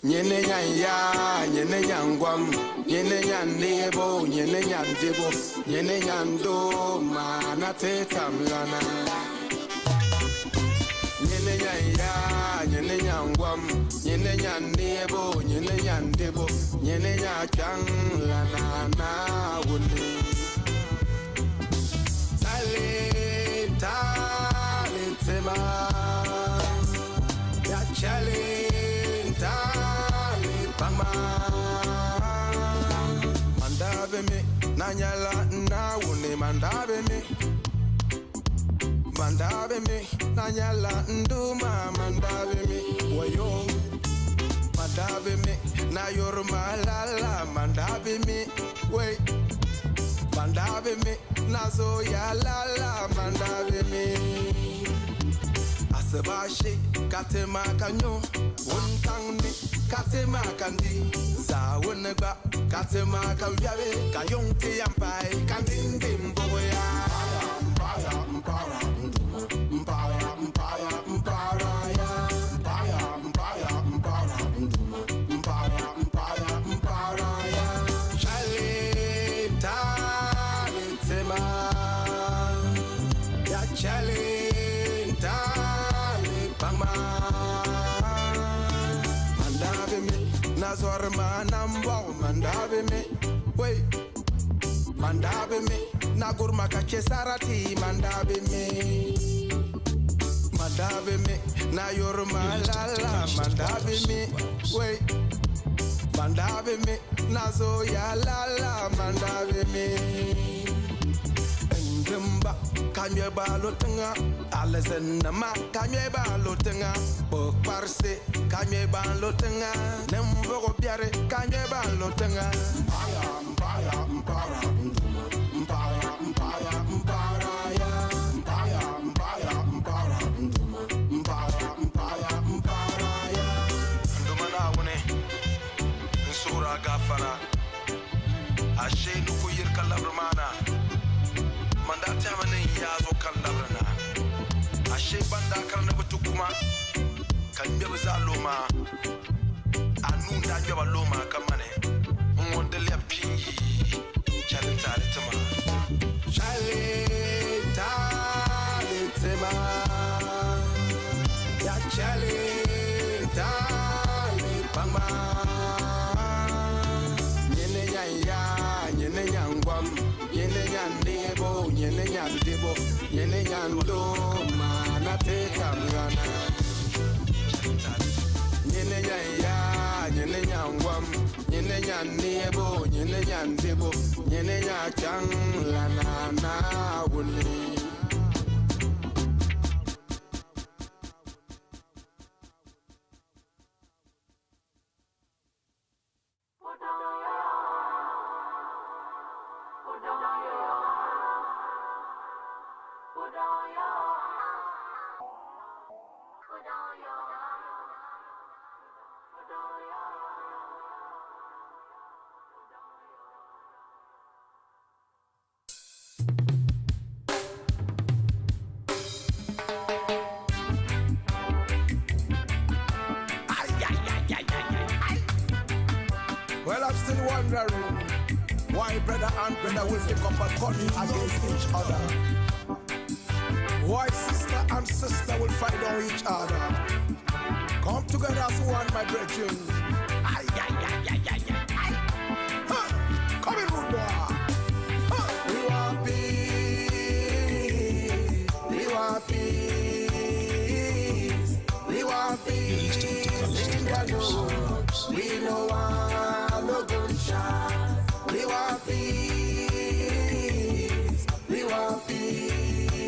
Nyene nyanya, nyene nyangwam, nyene nyandebo, nyene nyandebo, nyene nyando, mana tetamlana. Nyene nyanya, nyene nyangwam, nyene nyandebo, nyene nyandebo, nyene nyachanglana na wune. Sale, tale, tema, ya chale. Mandabe me, nanyala na wune mandabe me. Mandabe me, nanyala nduma mandabe me. Wayo, mandabe me, na yorma lala mandabe me. Wait, mandabe me, na zo ya lala mandabe me. Asabashi, katema kanyo, untangni. Katema kandi za woneba katema kambiabe kayonti yampai kandindi mboya mpaya mpaya mpaya mpaya mpaya ya mpaya mpaya mpaya mpaya mpaya mpaya ya chale tale tema ya chale tale pama. Nazor manambo mandabe me, wait, mandabe me, nagur makache sarati mandabe me, mandabe me, na yor malala mandabe me, wait, mandabe me, nazo ya lala mandabe me. Ndumba kanye balotenga, alezennama kanye balotenga, parse kanye balotenga, nembo biare kanye balotenga. Mpaya mpaya mpara nduma, mpaya mpaya mpara ya, mpaya mpaya mpara nduma, mpaya mpaya mpara ya. Nduma na wune, nsura gafara, ashe nukuyir kalabramana. Mandate amane yazo kandabrana ashe banda karna butukuma kanje bazaloma anunda jaba loma kamane ngondele apingi chale tale tema ya chale tale pama nyene nyanya nyene nyangwam nyene nyandebo nyene nyandebo nyene nyando mana tetamlana nyene nyanya nyene nyangwam nyene nyandebo nyene nyandebo nyene nyachanglana na wune. Well, I'm still wondering why brother and brother will pick up a gun against each other. Why sister and sister will fight on each other. Come together as one, my brethren. Ay, ay, ay, ay, ay, ay. Come in, rude boy. We want peace. We want peace. We want peace. In the Lord. We know no gunshot. We want peace. We want peace.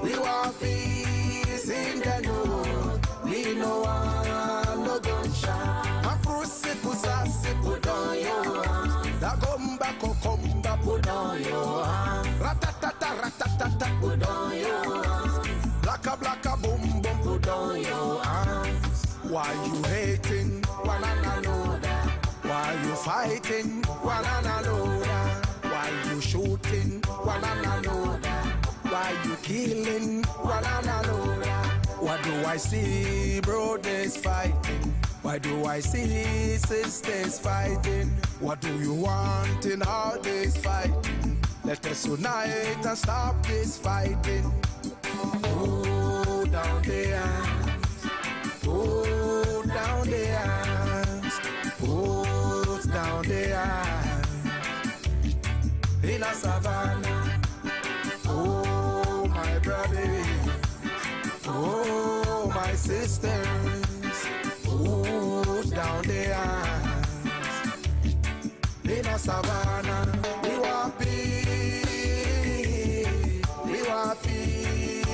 We want peace in the Lord. We know no gunshot. Afrose kusase put on your arms. Da gomba kokomba put on your arms. Ratatata ratatata put on your arms. Blakka blakka boom boom put on your arms. Why you hating? One and another. Why you fighting? One and another. Why you shooting? One and another. Why you killing? One and another. What do I see? Brothers fighting. Why do I see sisters fighting? What do you want in all this fighting? Let us unite and stop this fighting. Put down the arms. Put down the arms. Put down the arms. In a savannah. Oh, my brothers. Oh, my sisters. Put down the arms. In a savannah. We want peace. We want peace.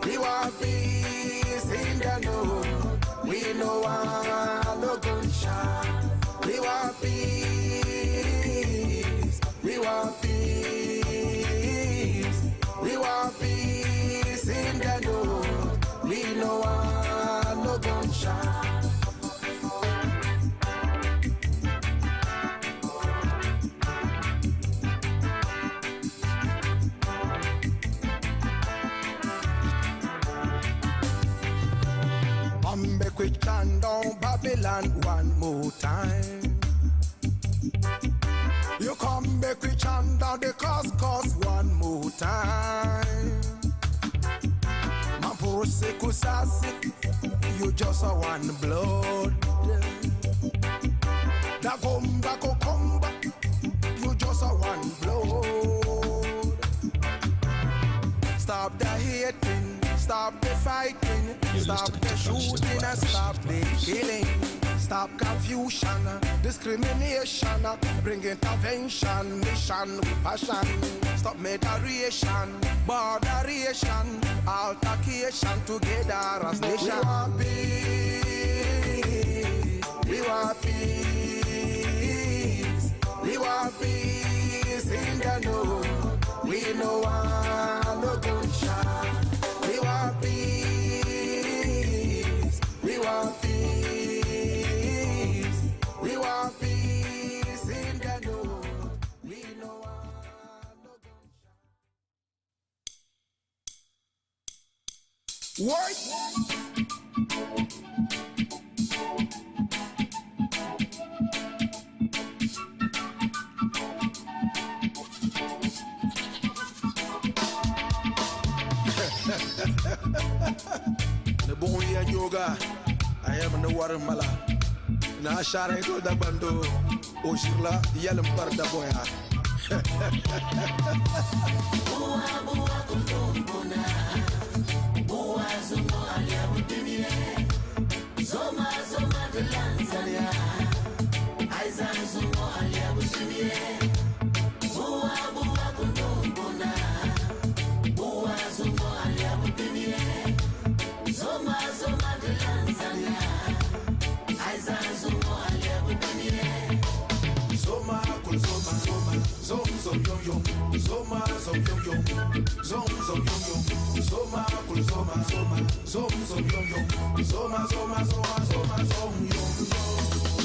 We want peace in the north. We know no gunshot. We want peace. We want peace. We want peace in the north. We know no gunshot. Make we chant down Babylon one more time. You come back we chant down the cause one more time. Mampose kusasi, you just a one blood. Da come back, you just a one blood. Stop the hating, stop the fighting, stop the shooting and stop the killing. Stop confusion, discrimination, bring intervention, mission with passion. Stop moderation, borderation, altercation together as nation. We want peace, we want peace in the north. We know no gunshot. We want peace, we want peace, we want peace in the north. We know no gunshot. What? The boy and yoga, I am no water mala. Na shara ito da bando, o shirla yalam parda boya. Boa boa kumbona, boa zumo alia butini, zoma zoma de lanzalia, aizan zumo alia butini, boa boa kumbona, boa zumo alia butini. Zoma zoma de lanzalia, aizan zumo alia butini. Zoma kul zoma zoma, zom zom yom yom, zoma zom yom yom, zom zom yom yom, zoma kul zoma zoma, zom zom yom yom, zoma zoma zoma zoma zom yom yom.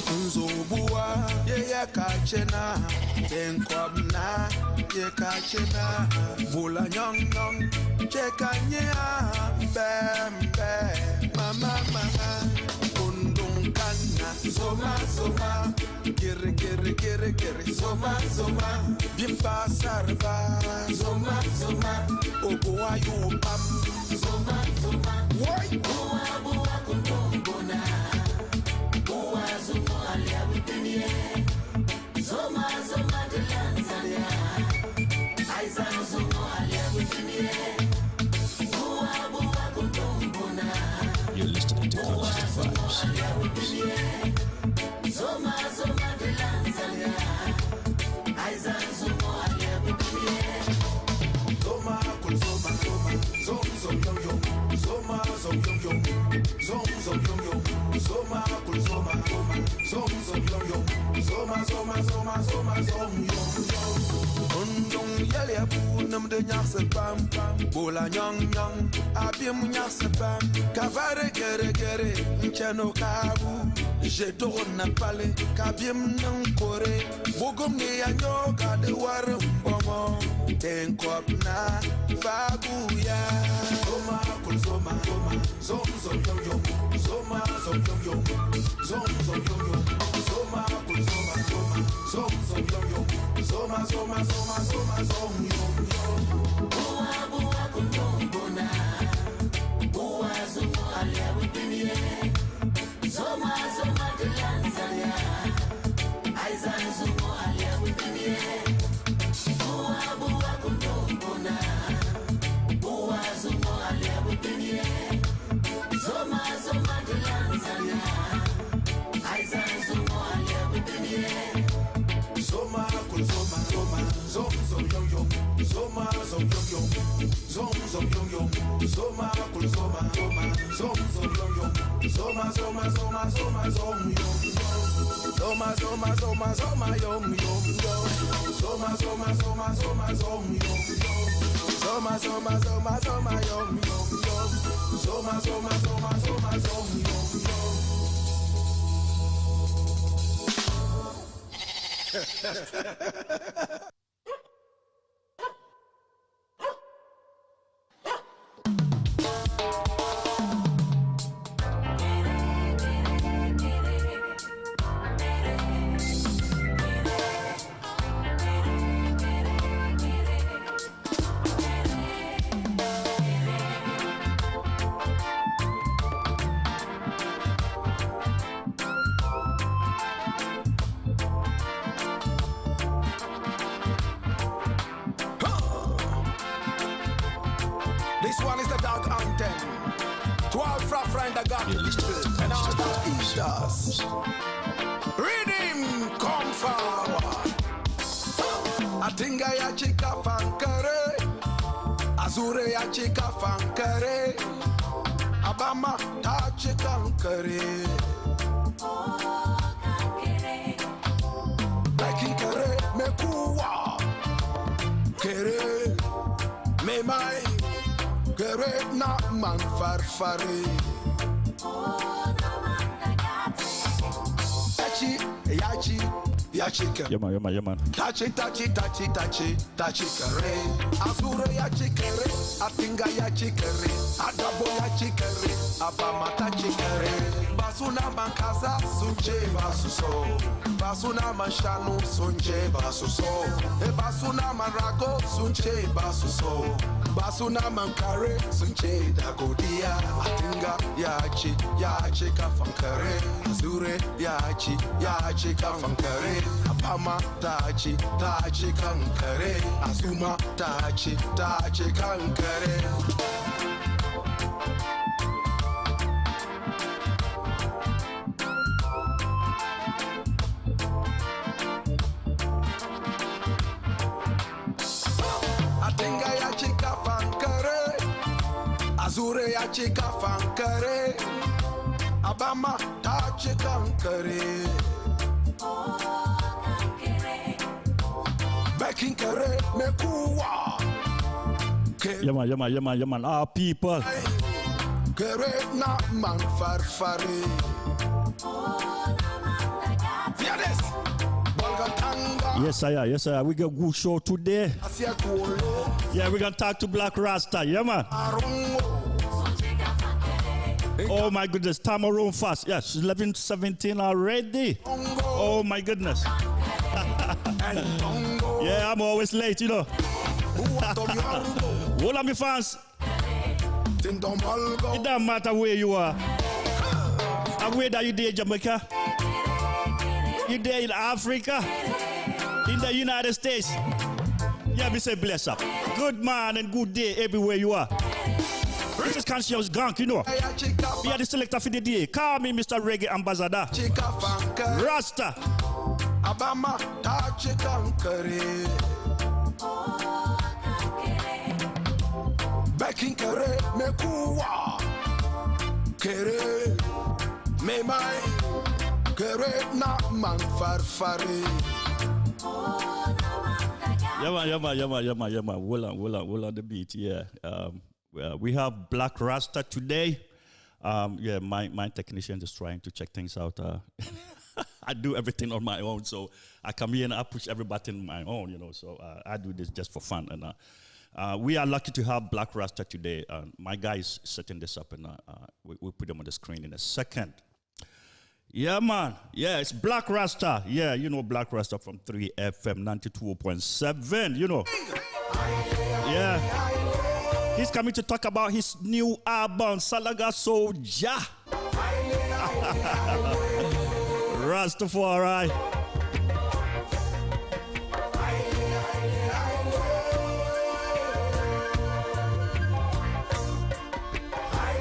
Nzobua ye kachena, tenkwabna ye kachena, bula nyong nyong, chekanya bembe, mama mama, undung kana, zoma zoma, giri giri giri giri, zoma zoma, bimba sarva, zoma zoma, oboa yupam, zoma zoma, woi, boa boa kuntombona, boa zumo alia butini, zoma zoma de lanzalia, aizan zumo alia butini. You're listening to Constant Vibes. Zoma zoma de lanzalia, aizan zumo alia butini. Zoma kul zoma zoma, zom zom yom yom, zoma zom yom yom, zom zom yom yom, zoma kul zoma zoma, zom zom yom yom, zoma zoma zoma zoma zom yom yom. Undung Girl ya bunam de nyak se pam bola nyong nyong abim nyak se pam kavare gere nchano kabu je tourne pale kabim nan kore bogum ne ya nyoka de war mbongo ten kop na fabuya zoma kul zoma zom zom yom yom zoma zom yom yom zom zom yom yom zoma kul zoma zom zom yom yom zoma zom yom yom bua kul bona bua zoma ale wipinye zoma de Tanzania aizan zoma ale wipinye bua kul bona bua zoma ale wipinye zoma de Tanzania aizan zoma ale wipinye zoma kul zoma zom yom yom zoma yom yom zom yom yom zoma kul zoma zom yom yom zoma yom yom zoma yom yom zoma yom yom zoma yom yom zoma yom yom This one is the dark anthem to all friend that got people and all that eat us. Reading come forward. Atinga ya chika fankare, Azure ya chika fankare, Abama ta chika fankare. Blakk kare mekuwa, kere me mai. Gerrit na man farfari. Yachi Yeah man. Tachi kare. Azure yachi kare. Atinga yachi kare. Adabo yachi kare. Abama tachi kare. Basuna mankaza sunje basuso. Basuna manshanu sunje basuso. Basuna manrago sunje basuso. Basuna mankare sunje dagodia. Atinga yachi kafankare. Azure yachi kafankare. Abama tachi kankare. Azuma tachi kankare. Atinga yachi kafankare. Azure yachi kafankare. Abama tachi kankare. Blakk kare mekuwa. Yeah man. Our people. Gerrit na man farfari. Hear this. Bolgatanga. Yes, sir. We got a good show today. Asia Kolo. Yeah, we're gonna talk to Blakk Rasta. Yeah, man. Arungo. Oh my goodness, time around fast. Yes, 11:17 already. Oh my goodness. Yeah, I'm always late, you know. All of my fans. It doesn't matter where you are. And where are you there, Jamaica? You there in Africa? In the United States? Yeah, we say bless up. Good man and good day everywhere you are. This is Conscious Gong, you know. We are the selector for the day. Call me Mr. Reggae Ambassador. Rasta. Abama tachi kankare. Blakk kare mekuwa. Kere me mai. Kere na man farfari. Yeah, man. Well on the beat, yeah. We have Blakk Rasta today. Yeah, my technician is trying to check things out. I do everything on my own, so I come here and I push every button on my own, you know. So I do this just for fun, and we are lucky to have Blakk Rasta today. My guy is setting this up, and we'll put him on the screen in a second. Yeah, man. Yeah, it's Blakk Rasta. Yeah, you know Blakk Rasta from 3FM 92.7, you know. Yeah. He's coming to talk about his new album, Salaga Soldier. Rastafari.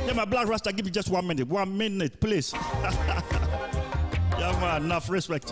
Yeah, my Blakk Rasta, give me just 1 minute. 1 minute, please. Yeah, man, enough respect.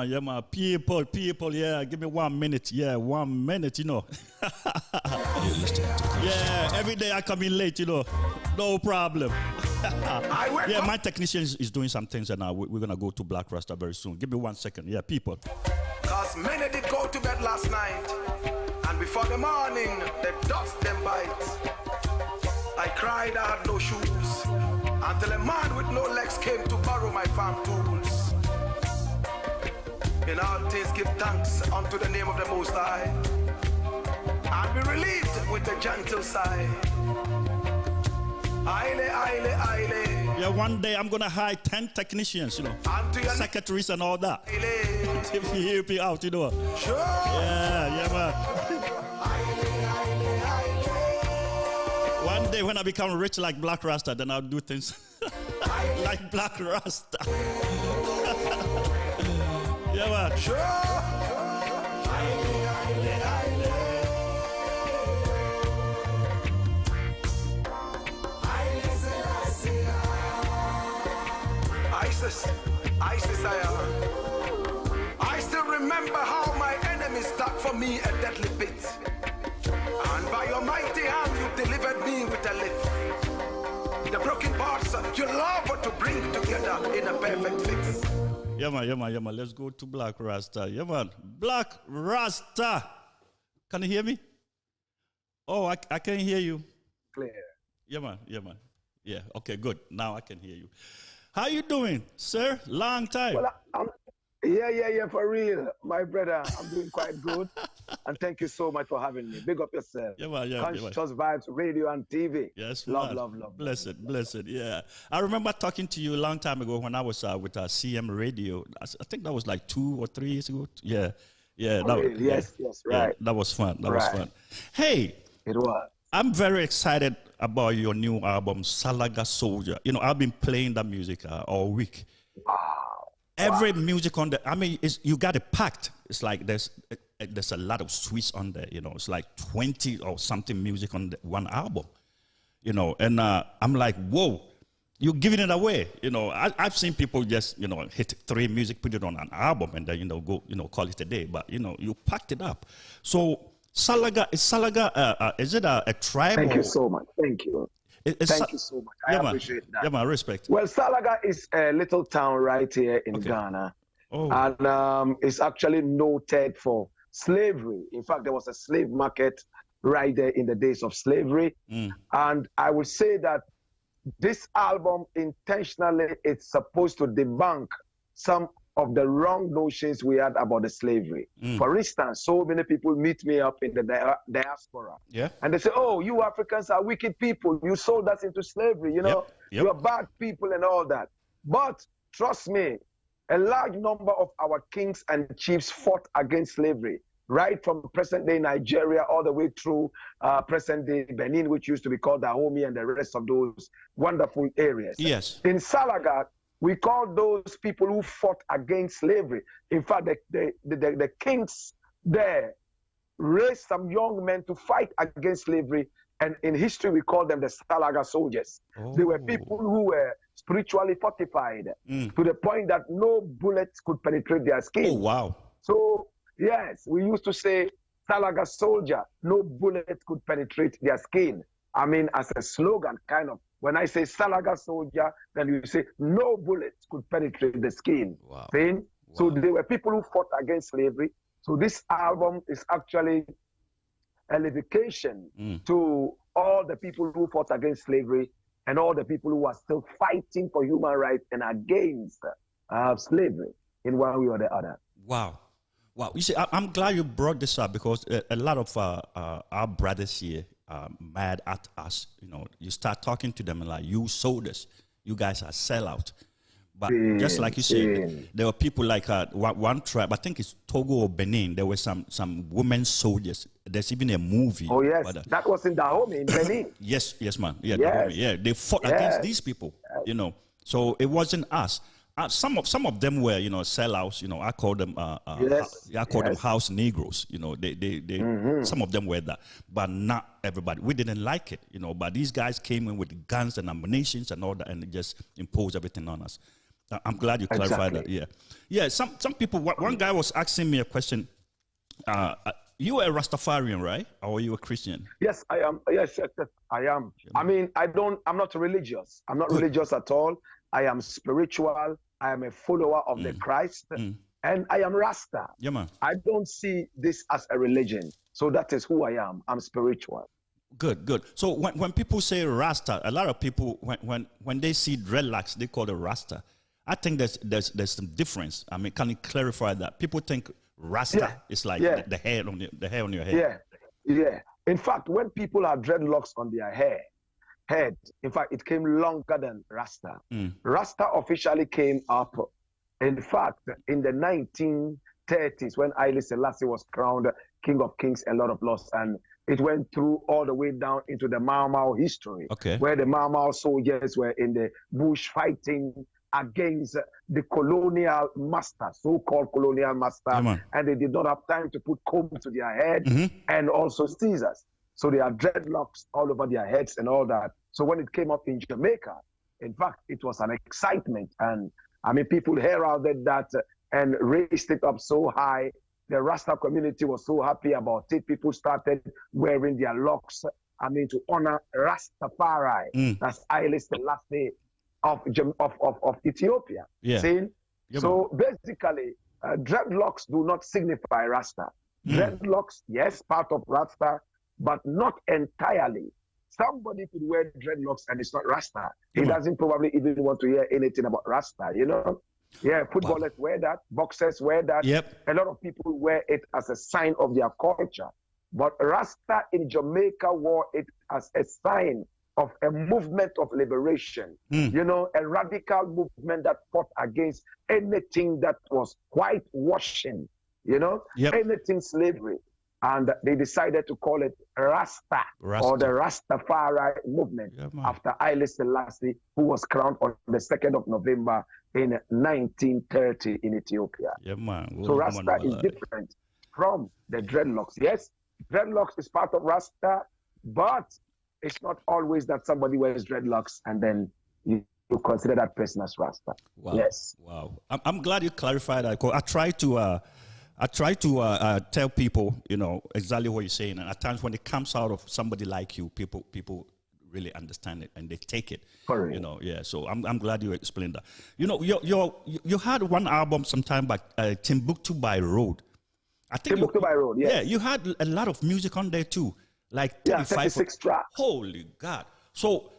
Yeah, man. People, yeah, give me 1 minute. Yeah, 1 minute, you know. Yeah, every day I come in late, you know. No problem. Yeah, my technician is doing some things, and we're going to go to Blakk Rasta very soon. Give me 1 second. Yeah, people. Because many did go to bed last night, and before the morning, the dust them bites. I cried, I had no shoes, until a man with no legs came to borrow my farm tools. In all things give thanks unto the name of the Most High, and be relieved with a gentle sigh. Aile. Yeah, one day I'm going to hire 10 technicians, you know, secretaries and all that. If you help me out, you know. Sure. Yeah, man. One day when I become rich like Blakk Rasta, then I'll do things like Blakk Rasta. Yeah, man. Sure. ISIS, I still remember how my enemies dug for me a deadly pit, and by your mighty hand you delivered me with a lift. The broken parts you love to bring together in a perfect fix. Yeah, man. Let's go to Blakk Rasta. Yeah, man. Blakk Rasta. Can you hear me? Oh, I can hear you. Clear. Yeah, man. Yeah, okay, good. Now I can hear you. How you doing, sir? Long time. Well, yeah, for real. My brother, I'm doing quite good. And thank you so much for having me. Big up yourself. Yeah, man. Conscious Vibes, radio and TV. Yes, love. Blessed, yeah. I remember talking to you a long time ago when I was with CM Radio. I think that was like 2 or 3 years ago. Yeah. Really? Yes, right. Yeah, that was fun. That was fun. Hey. It was. I'm very excited about your new album, Salaga Soldier. You know, I've been playing that music all week. Wow. Every music on the, I mean, you got it packed. It's like there's a lot of sweets on there. You know, it's like 20 or something music on one album. You know, and I'm like, whoa, you're giving it away. You know, I've seen people just, you know, hit 3 music, put it on an album, and then, you know, go, you know, call it a day. But, you know, you packed it up. So Salaga, is it a tribe? Thank you so much. Thank you. Thank you so much. I appreciate that. Yeah, man, respect. Well, Salaga is a little town right here in Ghana. Oh. And it's actually noted for slavery. In fact, there was a slave market right there in the days of slavery. And I would say that this album intentionally, it's supposed to debunk some of the wrong notions we had about the slavery. For instance, so many people meet me up in the diaspora. Yeah. And they say, oh, you Africans are wicked people. You sold us into slavery, you know. Yep. You're bad people and all that. But trust me, a large number of our kings and chiefs fought against slavery, right from present-day Nigeria all the way through present-day Benin, which used to be called Dahomey, and the rest of those wonderful areas. Yes. In Salaga, we call those people who fought against slavery. In fact, the kings there raised some young men to fight against slavery, and in history we call them the Salaga soldiers. Oh. They were people who were spiritually fortified to the point that no bullets could penetrate their skin. Oh, wow. So, yes, we used to say, Salaga soldier, no bullet could penetrate their skin. I mean, as a slogan, kind of. When I say Salaga soldier, then you say, no bullet could penetrate the skin. Wow. See? Wow. So they were people who fought against slavery. So this album is actually an invocation to all the people who fought against slavery and all the people who are still fighting for human rights and against slavery in one way or the other. Wow. Wow. You see, I'm glad you brought this up because a lot of our brothers here are mad at us. You know, you start talking to them and like, you sold us. You guys are sellout. But just like you said, there were people like one tribe, I think it's Togo or Benin, there were some women soldiers. There's even a movie. Oh, yes. That was in Dahomey, in Benin. Yes, man. Yeah, yes. Dahomey, yeah. They fought against these people, you know. So it wasn't us. Some of them were, you know, sellouts. You know, I call them them house Negroes. You know, they some of them were that, but not everybody. We didn't like it, you know. But these guys came in with guns and ammunitions and all that, and just imposed everything on us. I'm glad you clarified that. Yeah. Some people. One guy was asking me a question. You are a Rastafarian, right? Or are you a Christian? Yes, I am. Yes, I am. I mean, I'm not religious. I'm not religious at all. I am spiritual. I am a follower of the Christ. And I am Rasta. Yeah, man. I don't see this as a religion. So that is who I am. I'm spiritual. Good. So when people say Rasta, a lot of people, when they see dreadlocks, they call it Rasta. I think there's some difference. I mean, can you clarify that? People think Rasta is like the hair on your head. Yeah. In fact, when people have dreadlocks on their head, in fact, it came longer than Rasta. Rasta officially came up, in fact, in the 1930s when Haile Selassie was crowned King of Kings and Lord of Lords, and it went through all the way down into the Mau Mau history, where the Mau Mau soldiers were in the bush fighting against the colonial master, so-called colonial master, and they did not have time to put comb to their head and also scissors. So they had dreadlocks all over their heads and all that. So when it came up in Jamaica, in fact, it was an excitement. And I mean, people heralded that and raised it up so high. The Rasta community was so happy about it. People started wearing their locks, I mean, to honor Rastafari. That's Haile Selassie of Ethiopia. So basically, dreadlocks do not signify Rasta. Dreadlocks, yes, part of Rasta, but not entirely. Somebody could wear dreadlocks and it's not Rasta. He doesn't probably even want to hear anything about Rasta, you know? Yeah, footballers wear that, boxers wear that. A lot of people wear it as a sign of their culture. But Rasta in Jamaica wore it as a sign of a movement of liberation, you know, a radical movement that fought against anything that was whitewashing, you know, anything slavery. And they decided to call it Rasta. Or the Rastafari movement after Haile Selassie, who was crowned on the 2nd of November in 1930 in Ethiopia. So Rasta is different from the dreadlocks. Yes, dreadlocks is part of Rasta, but it's not always that somebody wears dreadlocks and then you consider that person as Rasta. Yes. I'm glad you clarified that. I try to tell people, you know, exactly what you're saying. And at times when it comes out of somebody like you, people really understand it and they take it. You know, so I'm glad you explained that. You know, you had one album sometime back, Timbuktu by Road. I think Timbuktu by Road, yeah. You had a lot of music on there too. Like 36 tracks. Holy God. So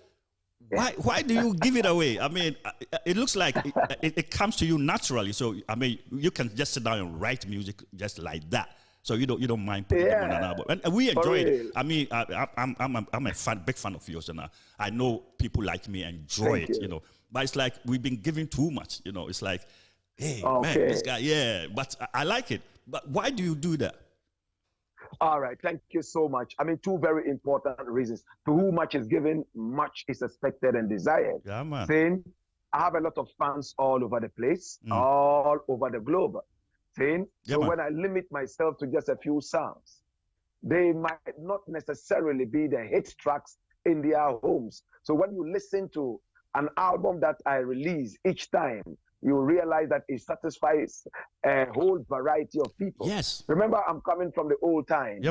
Why do you give it away? I mean, it looks like it comes to you naturally. So I mean, you can just sit down and write music just like that. So you don't mind putting them on an album, and we enjoy it. I mean, I'm a big fan of yours, and I know people like me enjoy it. You know, but it's like we've been giving too much. You know, it's like, hey man, this guy, but I like it. But why do you do that? All right, thank you so much. I mean, two very important reasons. To whom much is given, much is expected and desired. Yeah, man. Saying, I have a lot of fans all over the place, all over the globe. Saying, so when I limit myself to just a few songs, they might not necessarily be the hit tracks in their homes. So when you listen to an album that I release each time, you realize that it satisfies a whole variety of people. Yes. Remember, I'm coming from the old times.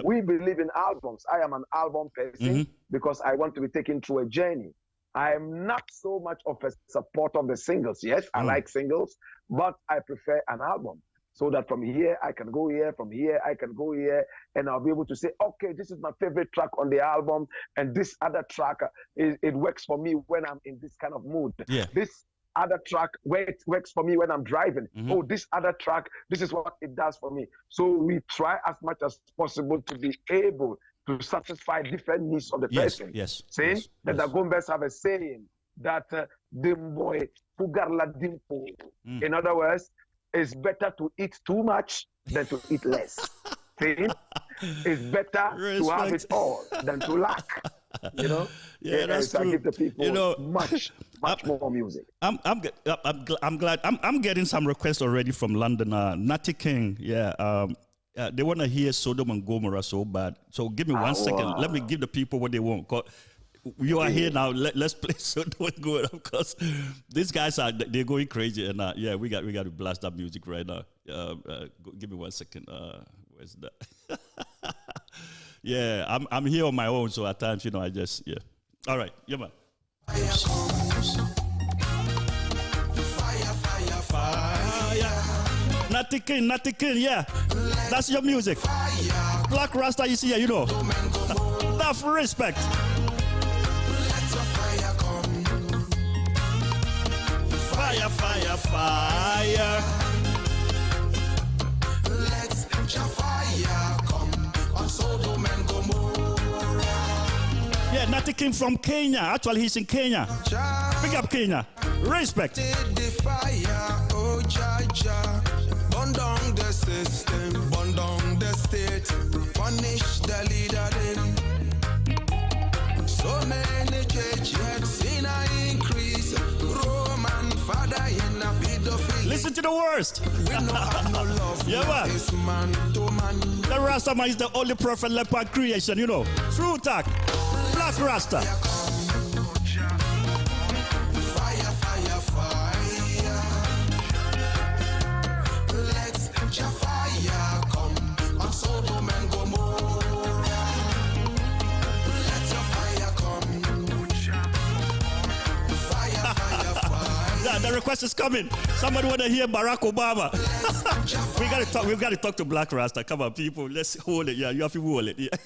We believe in albums. I am an album person because I want to be taken through a journey. I am not so much of a supporter of the singles. Yes, I like singles, but I prefer an album. So that from here, I can go here, from here, I can go here, and I'll be able to say, okay, this is my favorite track on the album, and this other track, it works for me when I'm in this kind of mood. Yeah. This other track works for me when I'm driving. Oh, this other track, this is what it does for me. So we try as much as possible to be able to satisfy different needs of the person. Saying that the Gombes have a saying that dimboy pugarla dimpo. In other words, it's better to eat too much than to eat less. Saying it's better to have it all than to lack. You know? That's true. I give the people much more music. I'm glad. I'm getting some requests already from London. Natty King, they want to hear Sodom and Gomorrah so bad. So give me 1 second. Let me give the people what they want. You are here now. Let's play Sodom and Gomorrah because these guys they're going crazy. And we got to blast that music right now. Give me 1 second. Where's that? I'm here on my own, so at times, I just, All right, man. Fire. Natty King, that's your music. Blakk Rasta, you see here, Enough respect. Fire, fire, fire. Let's fire come on Sodom and Gomorrah. Yeah, Natty King from Kenya. Actually, he's in Kenya. Pick up Kenya. Respect. The fire, oh Jaja. Burn down the system, burn down the state. Punish the leader then. So many churches, sin increase. Roman father in a pedophile. Listen to the worst. We know have no love. Man to man. The Rasta man is the only prophet leopard creation, True talk. Blakk Rasta. Fire, fire, fire. Let's fire come on Sodom and Gomorrah. Let your fire come. Fire, fire, fire. The request is coming. Somebody want to hear Barack Obama. We got to talk to Blakk Rasta. Come on, people. Let's hold it. Yeah, you have to hold it. Yeah.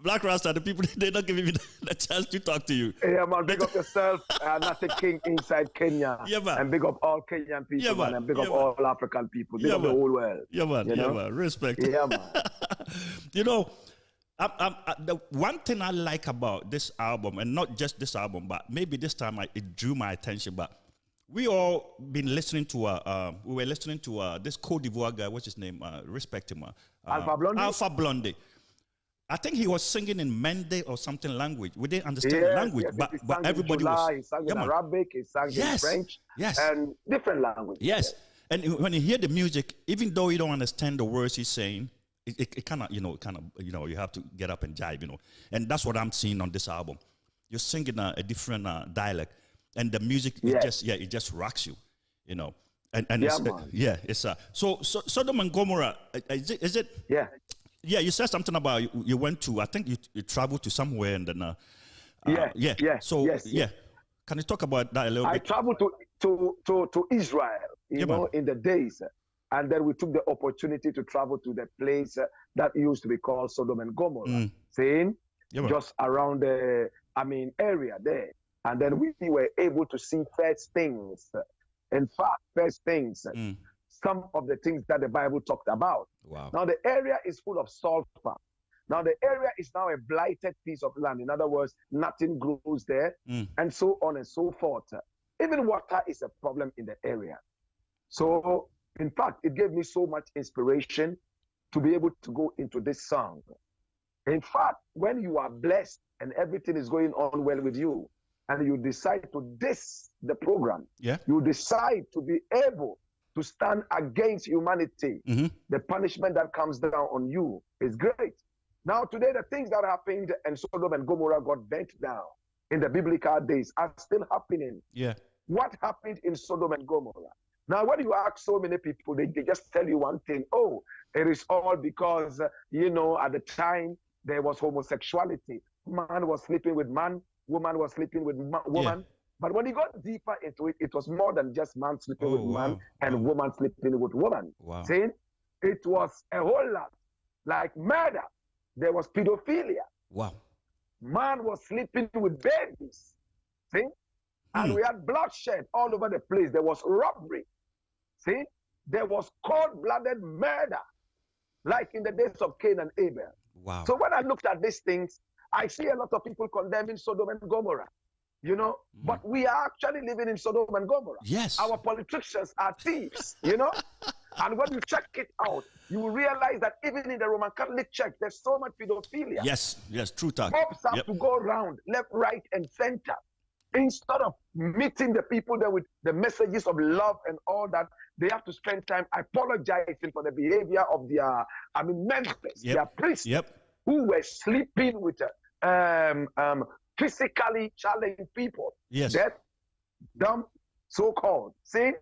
Blakk Rasta, the people, they're not giving me the chance to talk to you. Yeah, man, big up yourself, Natty King inside Kenya. Yeah, man. And big up all Kenyan people, man. And big up all African people. Big up the whole world. Yeah, man. Man. Respect. Yeah, man. The one thing I like about this album, and not just this album, but maybe this time it drew my attention, but we all been listening to, we were listening to this Cote d'Ivoire guy, what's his name? Respect him. Alpha Blondy. I think he was singing in Mende or something language. We didn't understand the language, but everybody was. He sang in Arabic, he sang in French, and different languages. Yes, and when you hear the music, even though you don't understand the words he's saying, it kind of, you have to get up and jive, and that's what I'm seeing on this album. You're singing a different dialect, and the music it just rocks you, And it's so Sodom and Gomorrah. Is it? Yeah. Yeah, you said something about you went to. I think you traveled to somewhere and then. So can you talk about that a little bit? I traveled to Israel, in the days, and then we took the opportunity to travel to the place that used to be called Sodom and Gomorrah, saying just around area there. And then we were able to see first things. In fact, first things, some of the things that the Bible talked about. Wow. Now, the area is full of sulfur. Now, the area is now a blighted piece of land. In other words, nothing grows there, and so on and so forth. Even water is a problem in the area. So, in fact, it gave me so much inspiration to be able to go into this song. In fact, when you are blessed and everything is going on well with you, and you decide to diss the program, you decide to be able to stand against humanity, the punishment that comes down on you is great. Now, today, the things that happened in Sodom and Gomorrah got bent down in the biblical days are still happening. Yeah. What happened in Sodom and Gomorrah? Now, when you ask so many people, they just tell you one thing. Oh, it is all because, at the time, there was homosexuality. Man was sleeping with man, woman was sleeping with woman. Yeah. But when you got deeper into it, it was more than just man sleeping with man and woman sleeping with woman. Wow. See? It was a whole lot. Like murder. There was pedophilia. Wow. Man was sleeping with babies. See? And we had bloodshed all over the place. There was robbery. See? There was cold-blooded murder. Like in the days of Cain and Abel. Wow. So when I looked at these things, I see a lot of people condemning Sodom and Gomorrah, but we are actually living in Sodom and Gomorrah. Yes. Our politicians are thieves, And when you check it out, you will realize that even in the Roman Catholic Church, there's so much pedophilia. Yes, true talk. Popes have to go around left, right, and center. Instead of meeting the people there with the messages of love and all that, they have to spend time apologizing for the behavior of their, members, their priests, who were sleeping with physically challenged people. Yes. Deaf, dumb, so-called. See?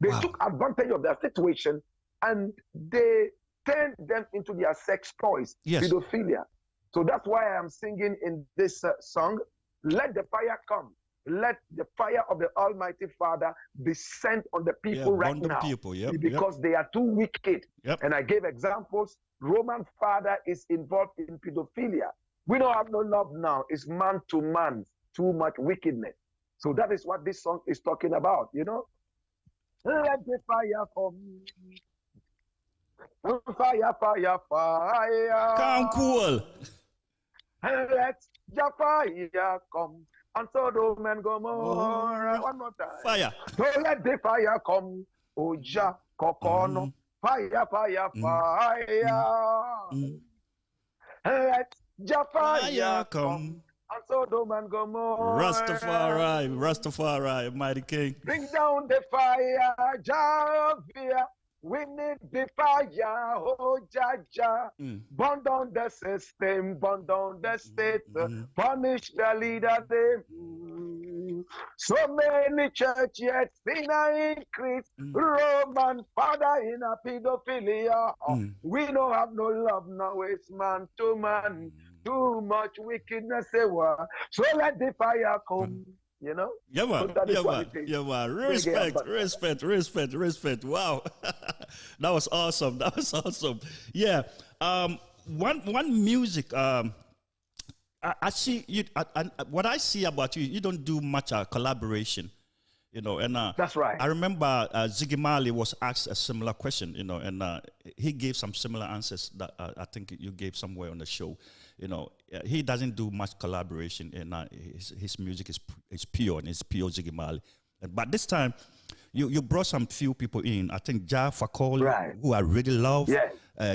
They took advantage of their situation and they turned them into their sex toys, pedophilia. So that's why I am singing in this song, let the fire come. Let the fire of the Almighty Father descend on the people right now. Because they are too wicked. And I gave examples. Roman father is involved in pedophilia. We don't have no love now. It's man to man. Too much wickedness. So that is what this song is talking about, Let the fire come. Fire, fire, fire. Come cool. Let the fire come. And Sodom and Gomorrah. One more time. Fire. So let the fire come. Oja kokono. Fire, fire, fire. Let the fire come. And Sodom and Gomorrah. Rastafari, mighty king. Bring down the fire, Javia. We need the fire, oh Jaja. Burn down the system, burn down the state, punish the leader. So many churches in an increase, Roman father in a pedophilia. We don't have no love now, it's man to man. Too much wickedness, so let the fire come. Yeah, man. Respect. Wow. That was awesome. Yeah. One music. I see you. What I see about you, you don't do much collaboration. And that's right. I remember Ziggy Marley was asked a similar question, and he gave some similar answers that I think you gave somewhere on the show. He doesn't do much collaboration, and his music is pure, and it's pure Ziggy Marley. But this time, you brought some few people in. I think Ja Fakoli, who I really love.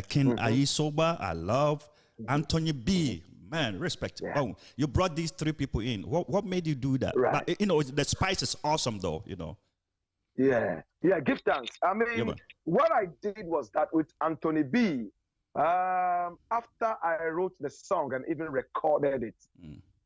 King Aisoba, I love. Anthony B. Man, respect. Yeah. Oh, you brought these three people in. What made you do that? Right. But, the spice is awesome, though. Yeah. Give thanks. What I did was that with Anthony B. After I wrote the song and even recorded it,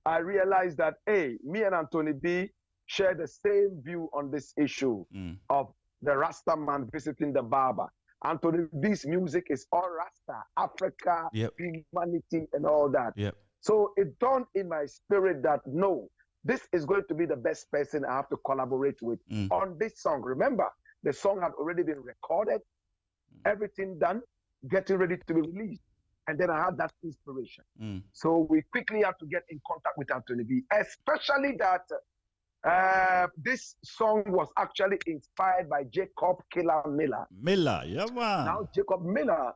I realized that me and Anthony B. share the same view on this issue of the Rasta man visiting the barber. Anthony B's music is all Rasta, Africa, humanity, and all that. So it dawned in my spirit that no, this is going to be the best person I have to collaborate with on this song. Remember, the song had already been recorded, everything done, getting ready to be released. and then I had that inspiration. So we quickly had to get in contact with Anthony B, especially that this song was actually inspired by Jacob Killer Miller. Miller, yeah, man. Now, Jacob Miller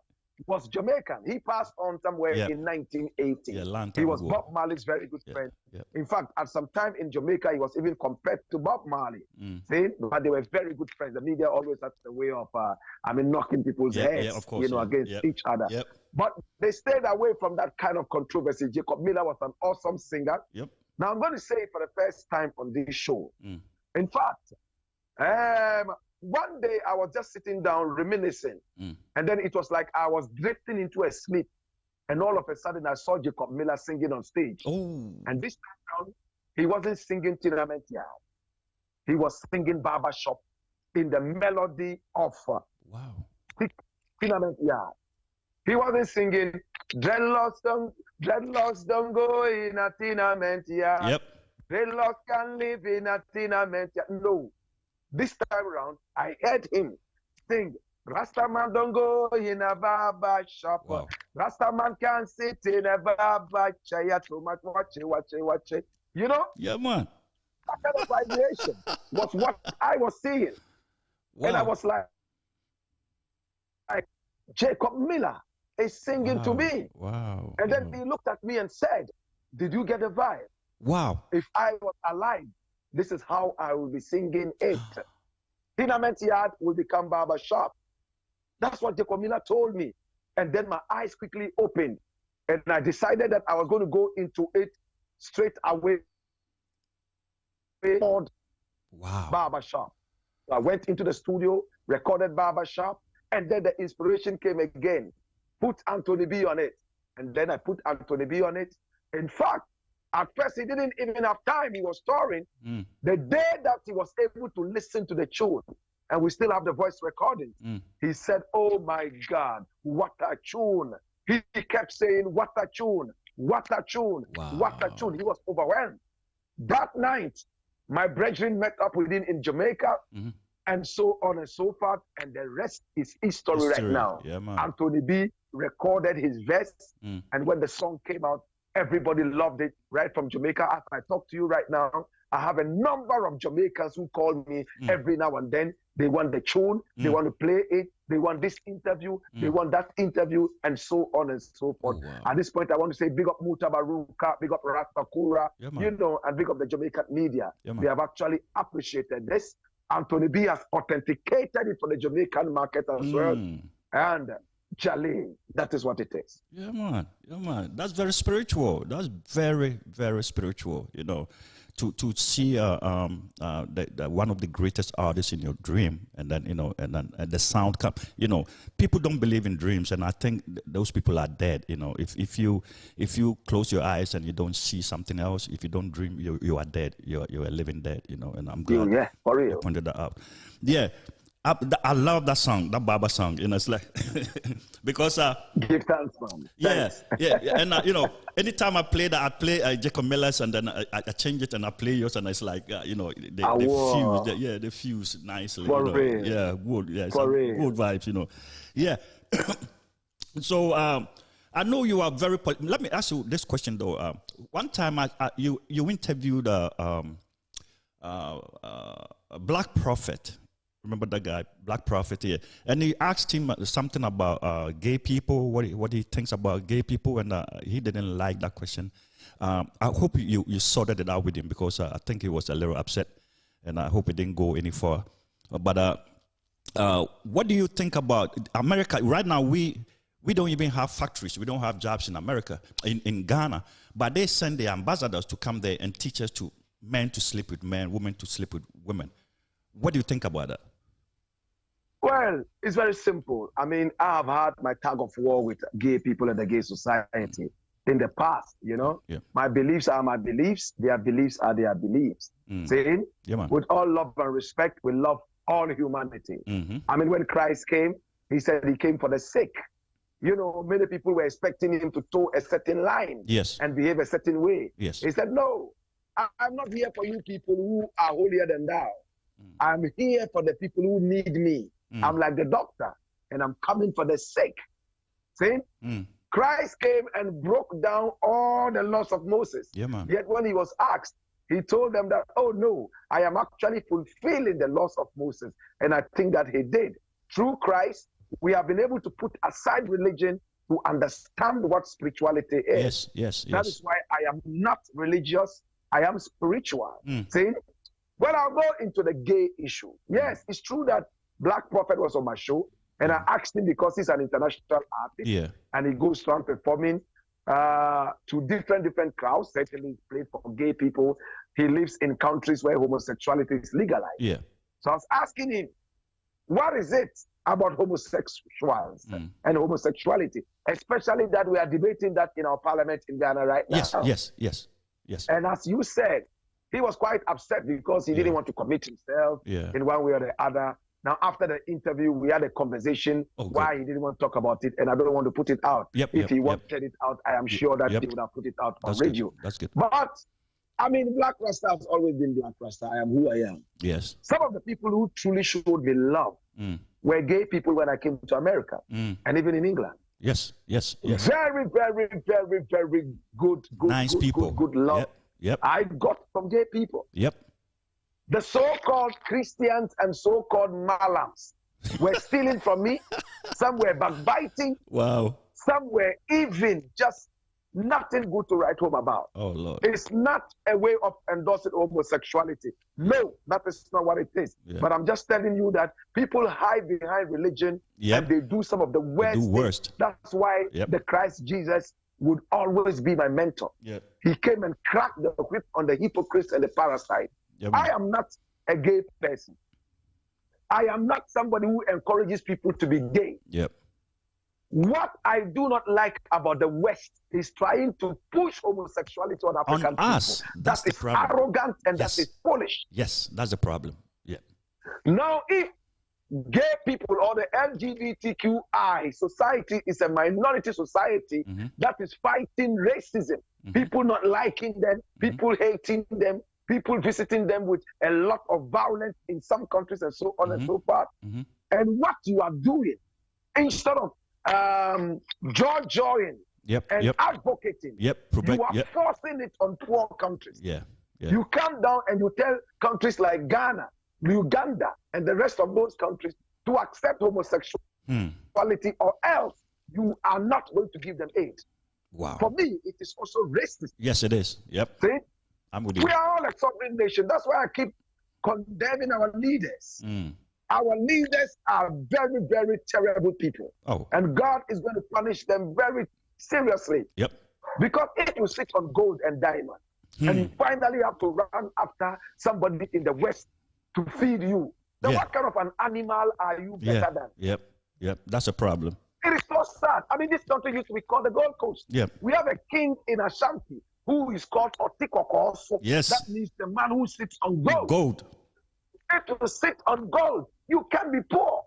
was Jamaican. He passed on somewhere in 1980. Yeah, he was Bob Marley's very good friend. In fact, at some time in Jamaica, he was even compared to Bob Marley. See? But they were very good friends. The media always had the way of, knocking people's heads, of course, against each other. But they stayed away from that kind of controversy. Jacob Miller was an awesome singer. Now, I'm going to say it for the first time on this show. In fact, one day I was just sitting down reminiscing, and then it was like I was drifting into a sleep, and all of a sudden I saw Jacob Miller singing on stage. And this time around, he wasn't singing Tenement Yard. He was singing Barbershop in the melody of Tenement Yard. He wasn't singing Dreadlocks don't go in a tenement yard. Dreadlocks can live in a tenement yard. No. This time around, I heard him sing, Rasta man don't go in a barber shop. Rasta man can't sit in a barber chair too much. Watch it. You know? Yeah, man. That kind of vibration was what I was seeing. And I was like, Jacob Miller is singing to me. And then he looked at me and said, did you get a vibe? If I was alive, this is how I will be singing it. Tenement Yard will become barber shop. That's what Jacob Miller told me. And then my eyes quickly opened. And I decided that I was going to go into it straight away. Barber shop. So I went into the studio, recorded barber shop, and then the inspiration came again. Put Anthony B on it. And then I put Anthony B on it. In fact, at first, he didn't even have time. He was touring. The day that he was able to listen to the tune, and we still have the voice recording, he said, oh my God, what a tune. He kept saying, what a tune, what a tune, what a tune. He was overwhelmed. That night, my brethren met up with him in Jamaica, and so on and so forth, and the rest is history right now. Anthony B recorded his verse, and when the song came out, everybody loved it, right from Jamaica. As I talk to you right now, I have a number of Jamaicans who call me every now and then. They want the tune, they want to play it, they want this interview, they want that interview, and so on and so forth. At this point, I want to say big up Mutabaruka, big up Rasta Kura, and big up the Jamaican media. They have actually appreciated this. Anthony B has authenticated it for the Jamaican market as well. And Jale, that is what it is. Yeah, man. That's very spiritual. That's very, very spiritual, to see one of the greatest artists in your dream, and then, and then the sound come. People don't believe in dreams, and I think those people are dead. If you close your eyes and you don't see something else, if you don't dream, you are dead. You're a living dead, and I'm glad for real. you pointed that out. Yeah. I love that song, that Baba song. It's like because give thanks, man. And anytime I play that, I play Jacob Miller's, and then I change it and I play yours, and it's like they fuse, they fuse nicely. For real. Yeah, good. Yeah, good vibes. Yeah. So I know you are very. Let me ask you this question though. One time you interviewed Black Prophet. Remember that guy, Black Prophet here, and he asked him something about gay people, what he thinks about gay people, and he didn't like that question. I hope you sorted it out with him, because I think he was a little upset, and I hope it didn't go any further. But what do you think about America right now? We don't even have factories. We don't have jobs in America, in Ghana, but they send the ambassadors to come there and teach us men to sleep with men, women to sleep with women. What do you think about that? Well, it's very simple. I mean, I have had my tug of war with gay people and the gay society in the past, My beliefs are my beliefs. Their beliefs are their beliefs. Saying, with all love and respect, we love all humanity. I mean, when Christ came, he said he came for the sick. Many people were expecting him to toe a certain line and behave a certain way. He said, no, I'm not here for you people who are holier than thou. I'm here for the people who need me. I'm like the doctor, and I'm coming for the sick. See? Christ came and broke down all the laws of Moses. Yeah, man. Yet when he was asked, he told them that, oh no, I am actually fulfilling the laws of Moses. And I think that he did. Through Christ, we have been able to put aside religion to understand what spirituality is. Yes. That is why I am not religious. I am spiritual. See? Well, I'll go into the gay issue. Yes, it's true that Blakk Prophet was on my show, and I asked him because he's an international artist. Yeah. And he goes around performing to different crowds. Certainly, he played for gay people. He lives in countries where homosexuality is legalized. Yeah. So I was asking him, what is it about homosexuals and homosexuality, especially that we are debating that in our parliament in Ghana right now? Yes. And as you said, he was quite upset because he didn't want to commit himself in one way or the other. Now, after the interview, we had a conversation why he didn't want to talk about it, and I don't want to put it out. If he wanted it out, I am sure that he would have put it out on radio. That's good. But, I mean, Blakk Rasta has always been Blakk Rasta. I am who I am. Yes. Some of the people who truly showed me love were gay people when I came to America and even in England. Yes. Very, very, very, very good nice people. Good love. Yep. I got from gay people. Yep. The so-called Christians and so-called Malams were stealing from me. Some were backbiting. Wow. Some were even just nothing good to write home about. Oh, Lord. It's not a way of endorsing homosexuality. No, that is not what it is. Yeah. But I'm just telling you that people hide behind religion and they do some of the worst. That's why the Christ Jesus would always be my mentor. Yep. He came and cracked the whip on the hypocrites and the parasite. Yep. I am not a gay person. I am not somebody who encourages people to be gay. Yep. What I do not like about the West is trying to push homosexuality on African people. Us. That's the problem. Arrogant and that is foolish. Yes, that's the problem. Yeah. Now, if gay people or the LGBTQI society is a minority society that is fighting racism, people not liking them, people hating them, people visiting them with a lot of violence in some countries and so on and so forth. And what you are doing, instead of joying and advocating, you are forcing it on poor countries. You come down and you tell countries like Ghana, Uganda, and the rest of those countries to accept homosexuality or else you are not going to give them aid. Wow. For me, it is also racist. Yes, it is. Yep. See? I'm with you. We are all a sovereign nation. That's why I keep condemning our leaders. Our leaders are very, very terrible people. Oh. And God is going to punish them very seriously. Yep. Because if you sit on gold and diamond, and you finally have to run after somebody in the West to feed you, then what kind of an animal are you better than? Yep. That's a problem. It is so sad. I mean, this country used to be called the Gold Coast. Yep. We have a king in Ashanti who is called Otikoko. Yes. That means the man who sits on gold. Gold. If you sit on gold, you can be poor.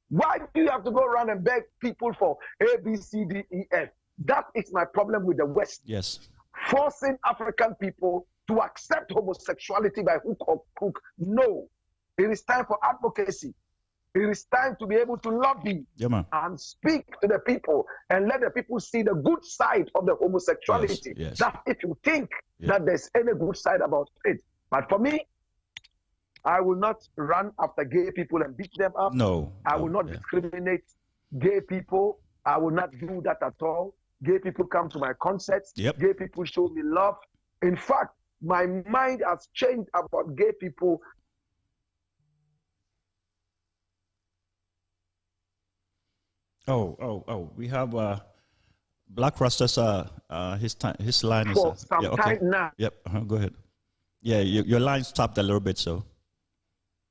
Why do you have to go around and beg people for A, B, C, D, E, F? That is my problem with the West. Yes. Forcing African people to accept homosexuality by hook or crook. No. It is time for advocacy. It is time to be able to lobby and speak to the people and let the people see the good side of the homosexuality. Yes. That if you think that there's any good side about it. But for me, I will not run after gay people and beat them up. No. I will not discriminate gay people. I will not do that at all. Gay people come to my concerts. Yep. Gay people show me love. In fact, my mind has changed about gay people. Oh. We have Blakk Rasta's his line for is some time now. Yep. Go ahead. Yeah, your line stopped a little bit, so.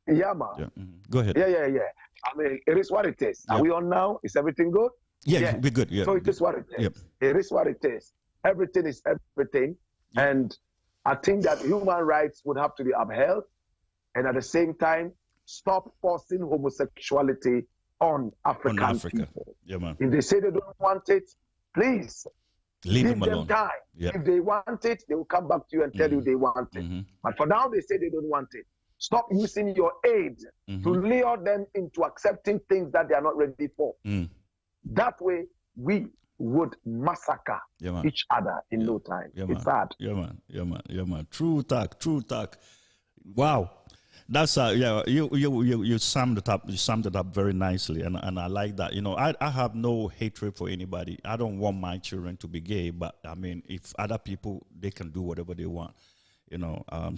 Yeah, man. Yeah. Go ahead. Yeah. I mean, it is what it is. Are we on now? Is everything good? Yeah, we're good. Yeah. So it is what it is. Yep. It is what it is. Everything is everything. Yep. And I think that human rights would have to be upheld. And at the same time, stop forcing homosexuality on African people. Yeah, man. If they say they don't want it, please leave them alone. Time. Yep. If they want it, they will come back to you and tell you they want it. But for now, they say they don't want it. Stop using your aid to lure them into accepting things that they are not ready for. That way, we would massacre each other in no time. It's sad. Yeah, man. True talk. Wow. That's you summed it up. You summed it up very nicely, and I like that. I have no hatred for anybody. I don't want my children to be gay, but I mean, if other people, they can do whatever they want.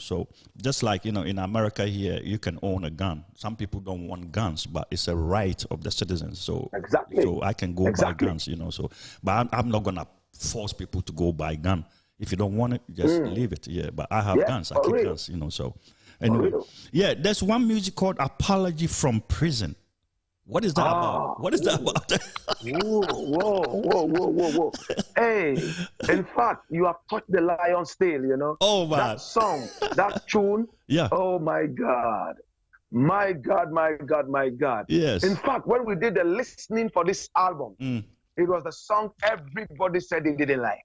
So just like in America here, you can own a gun. Some people don't want guns, but it's a right of the citizens. So exactly. So I can go buy guns. So but I'm not gonna force people to go buy gun. If you don't want it, just leave it. Yeah, but I have guns. I keep guns. So. Anyway, there's one music called "Apology from Prison." What is that about? What is that about? Whoa. Hey, in fact, you have touched the lion's tail, Oh, man. That song, that tune. Yeah. Oh, my God. My God. Yes. In fact, when we did the listening for this album, it was the song everybody said they didn't like.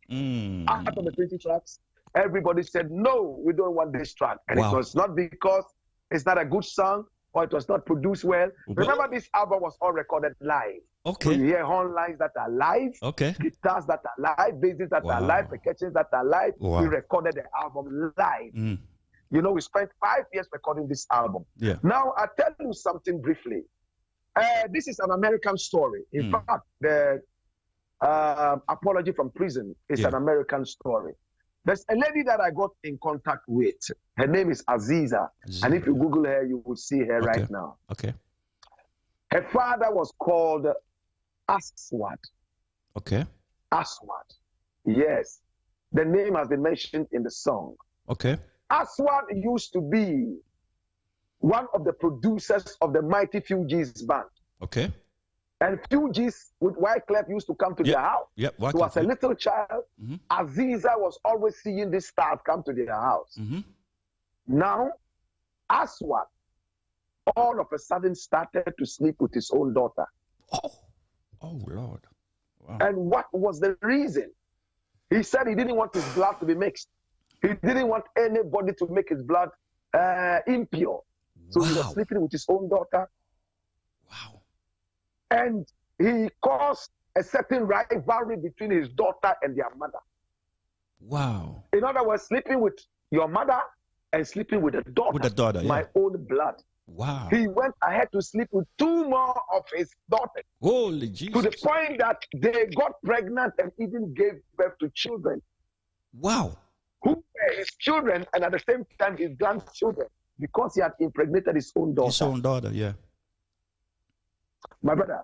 Out of the 20 tracks, everybody said, no, we don't want this track. And it was not because it's not a good song or it was not produced well. Remember, this album was all recorded live. Okay. So you hear horn lines that are live, guitars that are live, basses that are live, percussions that are live. We recorded the album live. We spent 5 years recording this album. Yeah. Now, I'll tell you something briefly. This is an American story. In fact, the Apology from Prison is an American story. There's a lady that I got in contact with. Her name is Aziza. And if you Google her, you will see her right now. Okay. Her father was called Aswad. Okay. Aswad. Yes. The name has been mentioned in the song. Okay. Aswad used to be one of the producers of the Mighty Fugees band. Okay. And Fugees with Wyclef used to come to their house. So as a little child, Aziza was always seeing this star come to their house. Now, Aswad all of a sudden started to sleep with his own daughter. Oh Lord. Wow. And what was the reason? He said he didn't want his blood to be mixed. He didn't want anybody to make his blood impure. So he was sleeping with his own daughter. Wow. And he caused a certain rivalry between his daughter and their mother. Wow. In other words, sleeping with your mother and sleeping with a daughter. With the daughter, my own blood. Wow. He went ahead to sleep with 2 more of his daughters. Holy Jesus. To the point that they got pregnant and even gave birth to children. Wow. Who were his children and at the same time his grandchildren, because he had impregnated his own daughter. His own daughter, yeah. My brother,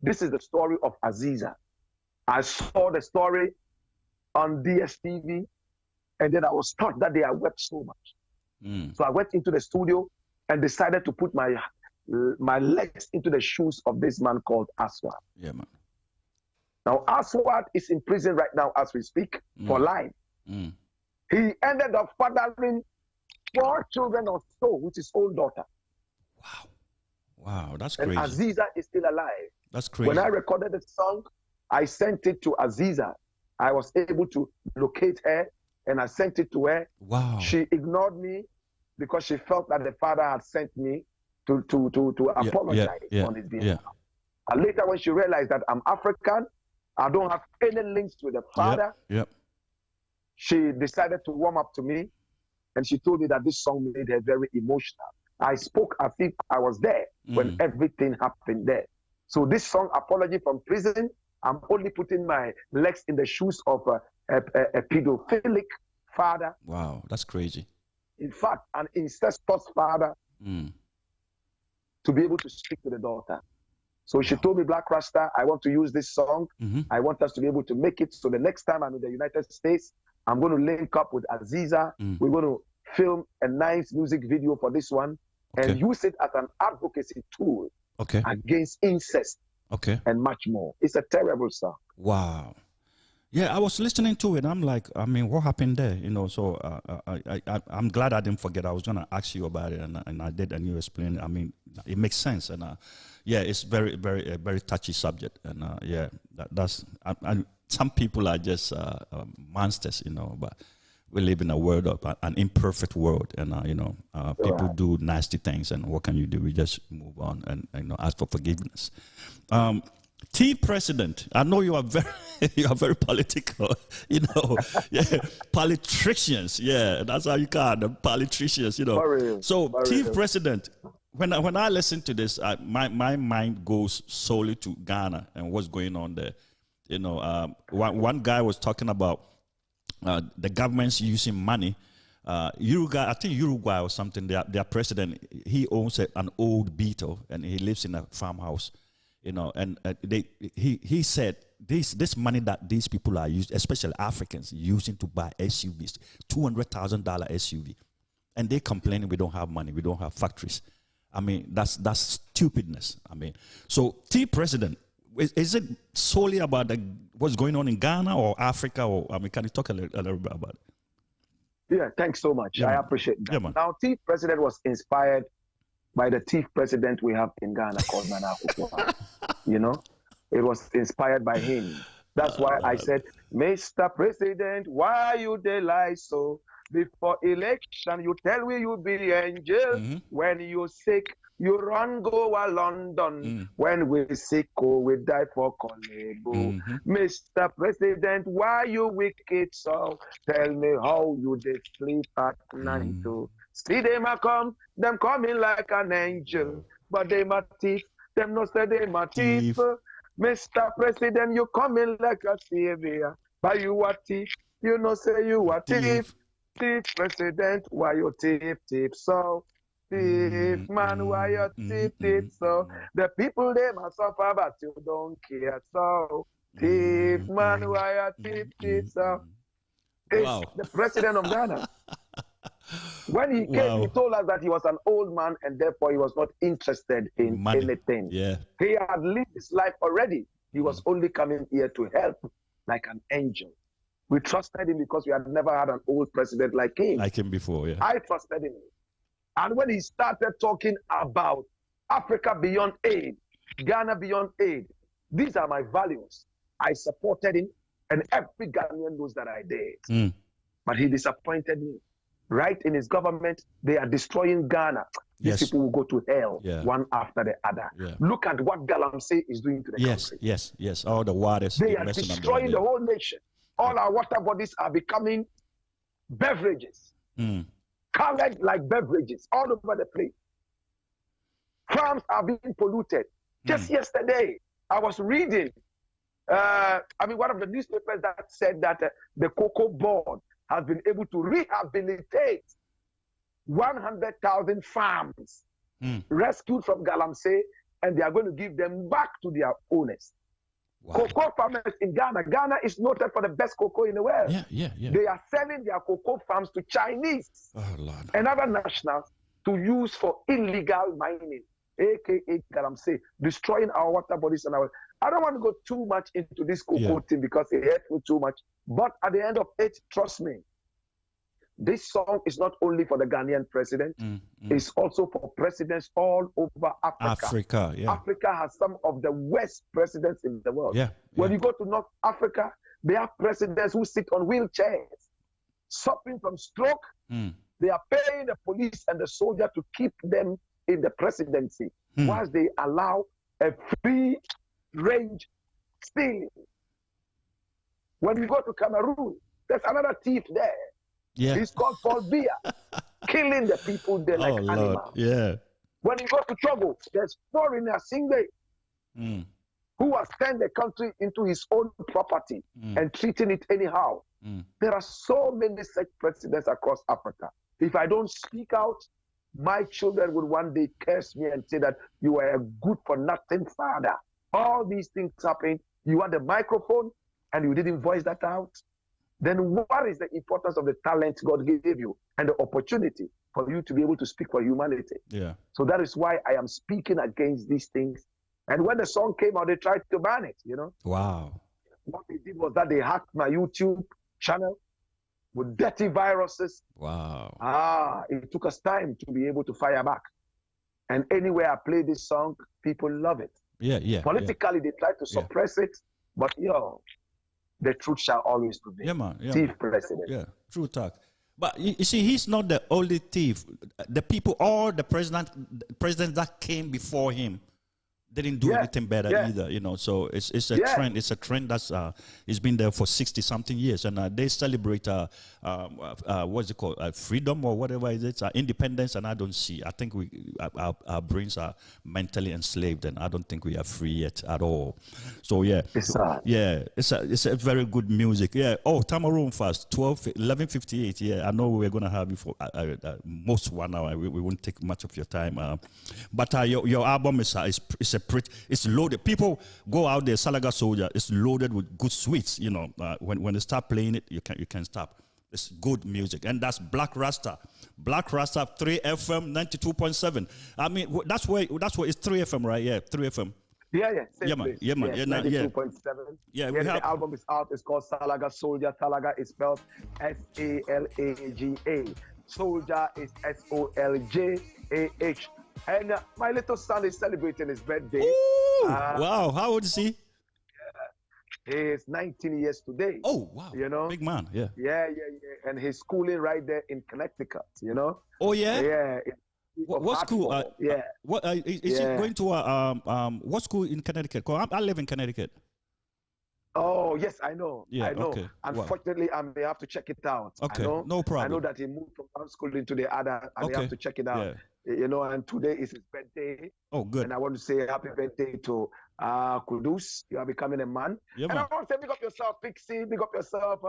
this is the story of Aziza. I saw the story on DSTV, and then I was taught that day I wept so much. So I went into the studio and decided to put my legs into the shoes of this man called Aswad. Yeah, man. Now, Aswad is in prison right now as we speak for life. He ended up fathering 4 children or so with his own daughter. Wow. Wow, that's crazy. And Aziza is still alive. That's crazy. When I recorded the song, I sent it to Aziza. I was able to locate her and I sent it to her. Wow. She ignored me because she felt that the father had sent me to apologize on his behalf. And later when she realized that I'm African, I don't have any links with the father, she decided to warm up to me and she told me that this song made her very emotional. I spoke as if I was there when everything happened there. So this song, Apology from Prison, I'm only putting my legs in the shoes of a pedophilic father. Wow, that's crazy. In fact, an incestuous father to be able to speak to the daughter. So she told me, Blakk Rasta, I want to use this song. I want us to be able to make it. So the next time I'm in the United States, I'm going to link up with Aziza. We're going to film a nice music video for this one and use it as an advocacy tool against incest and much more. It's a terrible song. Wow. Yeah, I was listening to it. I'm like, I mean, what happened there? So I'm glad I didn't forget. I was going to ask you about it, and I did, and you explained it. I mean, it makes sense. And it's very, very, very touchy subject. And that's some people are just monsters, but we live in a world of an imperfect world, and people do nasty things. And what can you do? We just move on and ask for forgiveness. Thief president. I know you are very you are very political. You know, yeah, politicians. Yeah, that's how you call them, politicians. You know. So thief president. When I listen to this, my mind goes solely to Ghana and what's going on there. You know, one guy was talking about the government's using money. Uruguay, I think Uruguay or something. Their president, he owns an old Beetle and he lives in a farmhouse. You know, and he said this money that these people are using, especially Africans, using to buy SUVs, $200,000 SUV, and they complaining we don't have money, we don't have factories. I mean, that's stupidness. I mean, so president, is it solely about what's going on in Ghana or Africa? Or I mean, can you talk a little bit about it? Yeah, thanks so much. Yeah, I appreciate that. Yeah, now, president was inspired by the president we have in Ghana called Nana Akufo-Addo. You know, it was inspired by him. That's why I said, Mr. President, why you dey lie so? Before election, you tell me you be angel. When you sick, you run go a London. When we sick, we die for Kolebo. Mr. President, why you wicked so? Tell me how you dey sleep at night too. See them a come, them coming like an angel. But they my thief, them no say they my thief. Mr. President, you coming like a savior. But you a thief, you no say you a thief. Thief president, why you thief so? Thief man, why you thief so? The people they must suffer, but you don't care so. Thief man, why you thief so? It's the president of Ghana. When he came, he told us that he was an old man and therefore he was not interested in anything. Yeah. He had lived his life already. He was only coming here to help like an angel. We trusted him because we had never had an old president like him. Like him before, yeah. I trusted him. And when he started talking about Africa beyond aid, Ghana beyond aid, these are my values. I supported him, and every Ghanaian knows that I did. But he disappointed me. Right in his government, they are destroying Ghana. These people will go to hell one after the other. Look at what Galamsey is doing to the country. Yes. All the waters. They are destroying the whole nation. All our water bodies are becoming beverages, colored like beverages all over the place. Farms are being polluted. Just yesterday, I was reading, one of the newspapers that said that the Cocoa Board has been able to rehabilitate 100,000 farms rescued from Galamsey, and they are going to give them back to their owners. Cocoa farmers in Ghana. Ghana is noted for the best cocoa in the world. Yeah. They are selling their cocoa farms to Chinese and other nationals to use for illegal mining, aka Galamsey, destroying our water bodies and our. I don't want to go too much into this cocoa thing because it hurts me too much. But at the end of it, trust me, this song is not only for the Ghanaian president, it's also for presidents all over Africa. Africa has some of the worst presidents in the world. When you go to North Africa, they have presidents who sit on wheelchairs, suffering from stroke. They are paying the police and the soldier to keep them in the presidency, whilst they allow a free range stealing. When you go to Cameroon, there's another thief there. He's called Paul Biya, killing the people there like animals. When you go to Togo, there's foreigner Singbe, who has turned the country into his own property and treating it anyhow. There are so many such presidents across Africa. If I don't speak out, my children would one day curse me and say that you are a good-for-nothing father. All these things happen. You had the microphone and you didn't voice that out. Then what is the importance of the talent God gave you and the opportunity for you to be able to speak for humanity? So that is why I am speaking against these things. And when the song came out, they tried to ban it, you know. What they did was that they hacked my YouTube channel with dirty viruses. It took us time to be able to fire back. And anywhere I play this song, people love it. Politically, they try to suppress it, but the truth shall always prevail. Thief president. True talk. But you see, he's not the only thief. The people, all the presidents that came before him, They didn't do anything better either, you know. So it's a trend. It's a trend that's it's been there for 60-something years, and they celebrate what's it called, freedom or whatever it is, independence. And I don't see. I think our brains are mentally enslaved, and I don't think we are free yet at all. So it's a very good music. Yeah. Oh, Tamaroon fast 11:58. Yeah, I know we're gonna have you for most 1 hour. We won't take much of your time. But your album is it's loaded. People go out there, Salaga Soldier. It's loaded with good sweets. You know, when they start playing it, you can't stop. It's good music, and that's Blakk Rasta. Blakk Rasta, 3FM 92.7. I mean, that's where it's 3FM, right? Yeah, 3FM. Yeah, man. 92.7. Yeah, the album is out. It's called Salaga Soldier. Salaga is spelled Salaga. Soldier is Soljah. And my little son is celebrating his birthday. Ooh, wow. How old is he? He's 19 years today. Oh, wow. You know? Big man, yeah. Yeah. And he's schooling right there in Connecticut, you know? Oh, yeah? Yeah. What school? What is he going to what school in Connecticut? I live in Connecticut. Oh, yes, I know. Yeah, I know. okay. Unfortunately, I may have to check it out. Okay, I know. No problem. I know that he moved from one school into the other, and I have to check it out. Yeah. You know, and today is his birthday. Oh, good. And I want to say happy birthday to Kudus. You are becoming a man. Yeah, and I want to say big up yourself, Pixie. Big up yourself,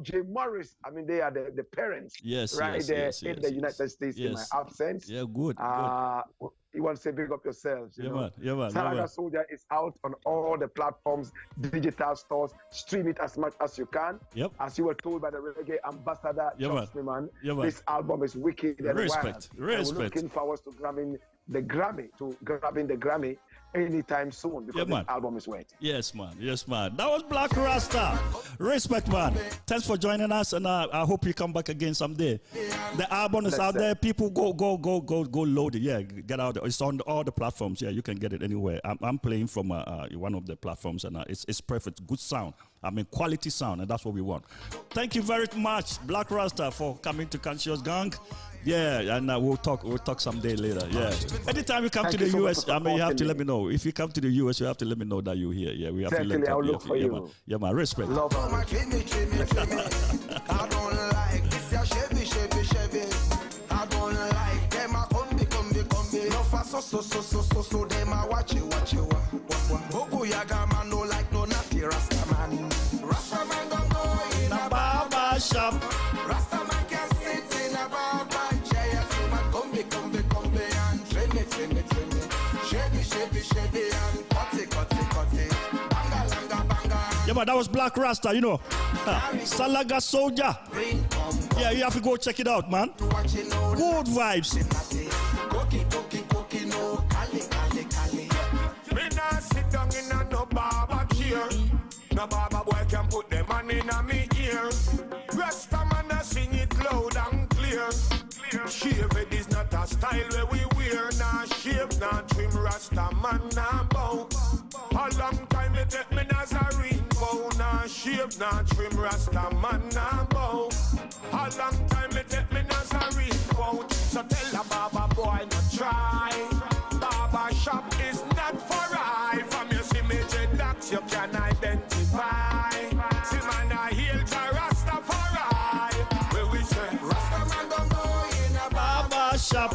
Jay Morris. I mean, they are the parents. Yes, right there in the United States in my absence. Yeah, good. You want to say big up yourselves. You know? Man. Salaga Soldier is out on all the platforms, digital stores. Stream it as much as you can. Yep. As you were told by the reggae ambassador, trust me, man. This album is wicked and Respect. We're looking forward to grabbing the Grammy anytime soon because this album is wet. Yes, man. That was Blakk Rasta. Respect, man. Thanks for joining us, and I hope you come back again someday. The album is out there. People go load it. Yeah, get out there. It's on all the platforms. Yeah, you can get it anywhere. I'm playing from one of the platforms, and it's perfect. Good sound. I mean, quality sound, and that's what we want. Thank you very much, Blakk Rasta, for coming to Conscious Gong. Yeah, and we'll talk someday later. Yeah. Anytime you come to the US, I mean, you have to let me know. If you come to the US, you have to let me know that you're here. Yeah, we have to let I'll look for you. Yeah, man. Respect. Love I don't like this, ya Chevy. I don't like them, I combi. No fa so, them I watch you. Bogo yaga man, no like no natty Rasta man. Rasta man don't go in a barber shop. Rasta man can sit in a barber chair. So man combi and trim it. Chevy and cutty. Banga. Yeah, but that was Blakk Rasta, you know. Salaga Soldier. Yeah, you have to go check it out, man. Good vibes. Cookie, no, cali. Me nah sit down in a no barber chair. No barber boy can put them on in a me ear. Rasta man a sing it loud and clear. Shave it is not a style where we wear. Nah shave, nah trim, Rasta man nah bow. A long time it take me Nazarene bow. Nah shave, nah trim, Rasta man nah bow. A long time it take me Nazarene bow. So tell a barber boy not try. Barber shop is not for I. From your image and docs you can identify. See man I heal to Rastafari. Where we say Rasta man don't go in a barber shop.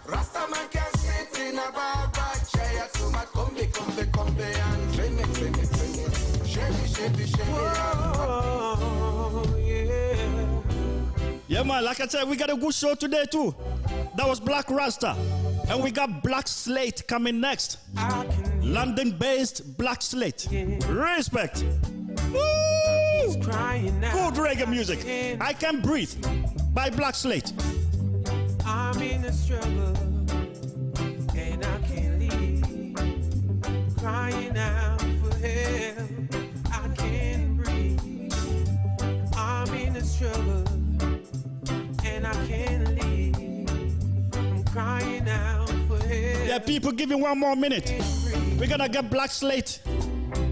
Rasta man can sit in a barber chair. So man combi and trim it. Chevy. Oh, yeah. Yeah, man, like I said, we got a good show today too. That was Blakk Rasta. And we got Black Slate coming next. London-based Black Slate. Respect. Woo! Good reggae music. I Can Breathe by Black Slate. I'm in a struggle and I can't leave. Crying out for help. I can't breathe. I'm in a struggle and I can't leave. I'm crying out for help. Yeah, people, give you 1 more minute. We're gonna get Black Slate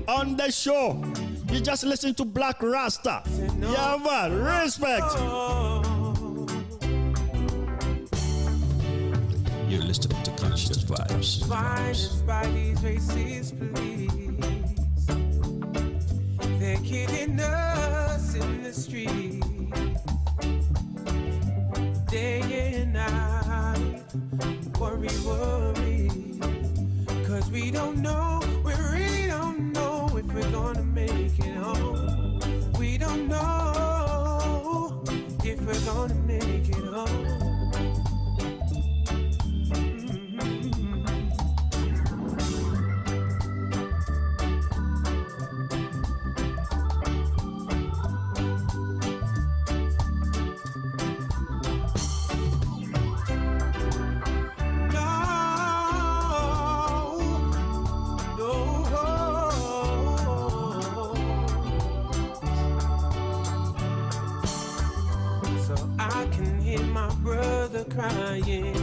on the show. You just listen to Blakk Rasta. Yeah, man. Respect. You You're listening to Conscious Vibes. Violence by these racist police. They're killing us in the street. Day and night. Worry, worry. Cause we don't know, we really don't know if we're gonna make it home. We don't know if we're gonna make it home. Crying,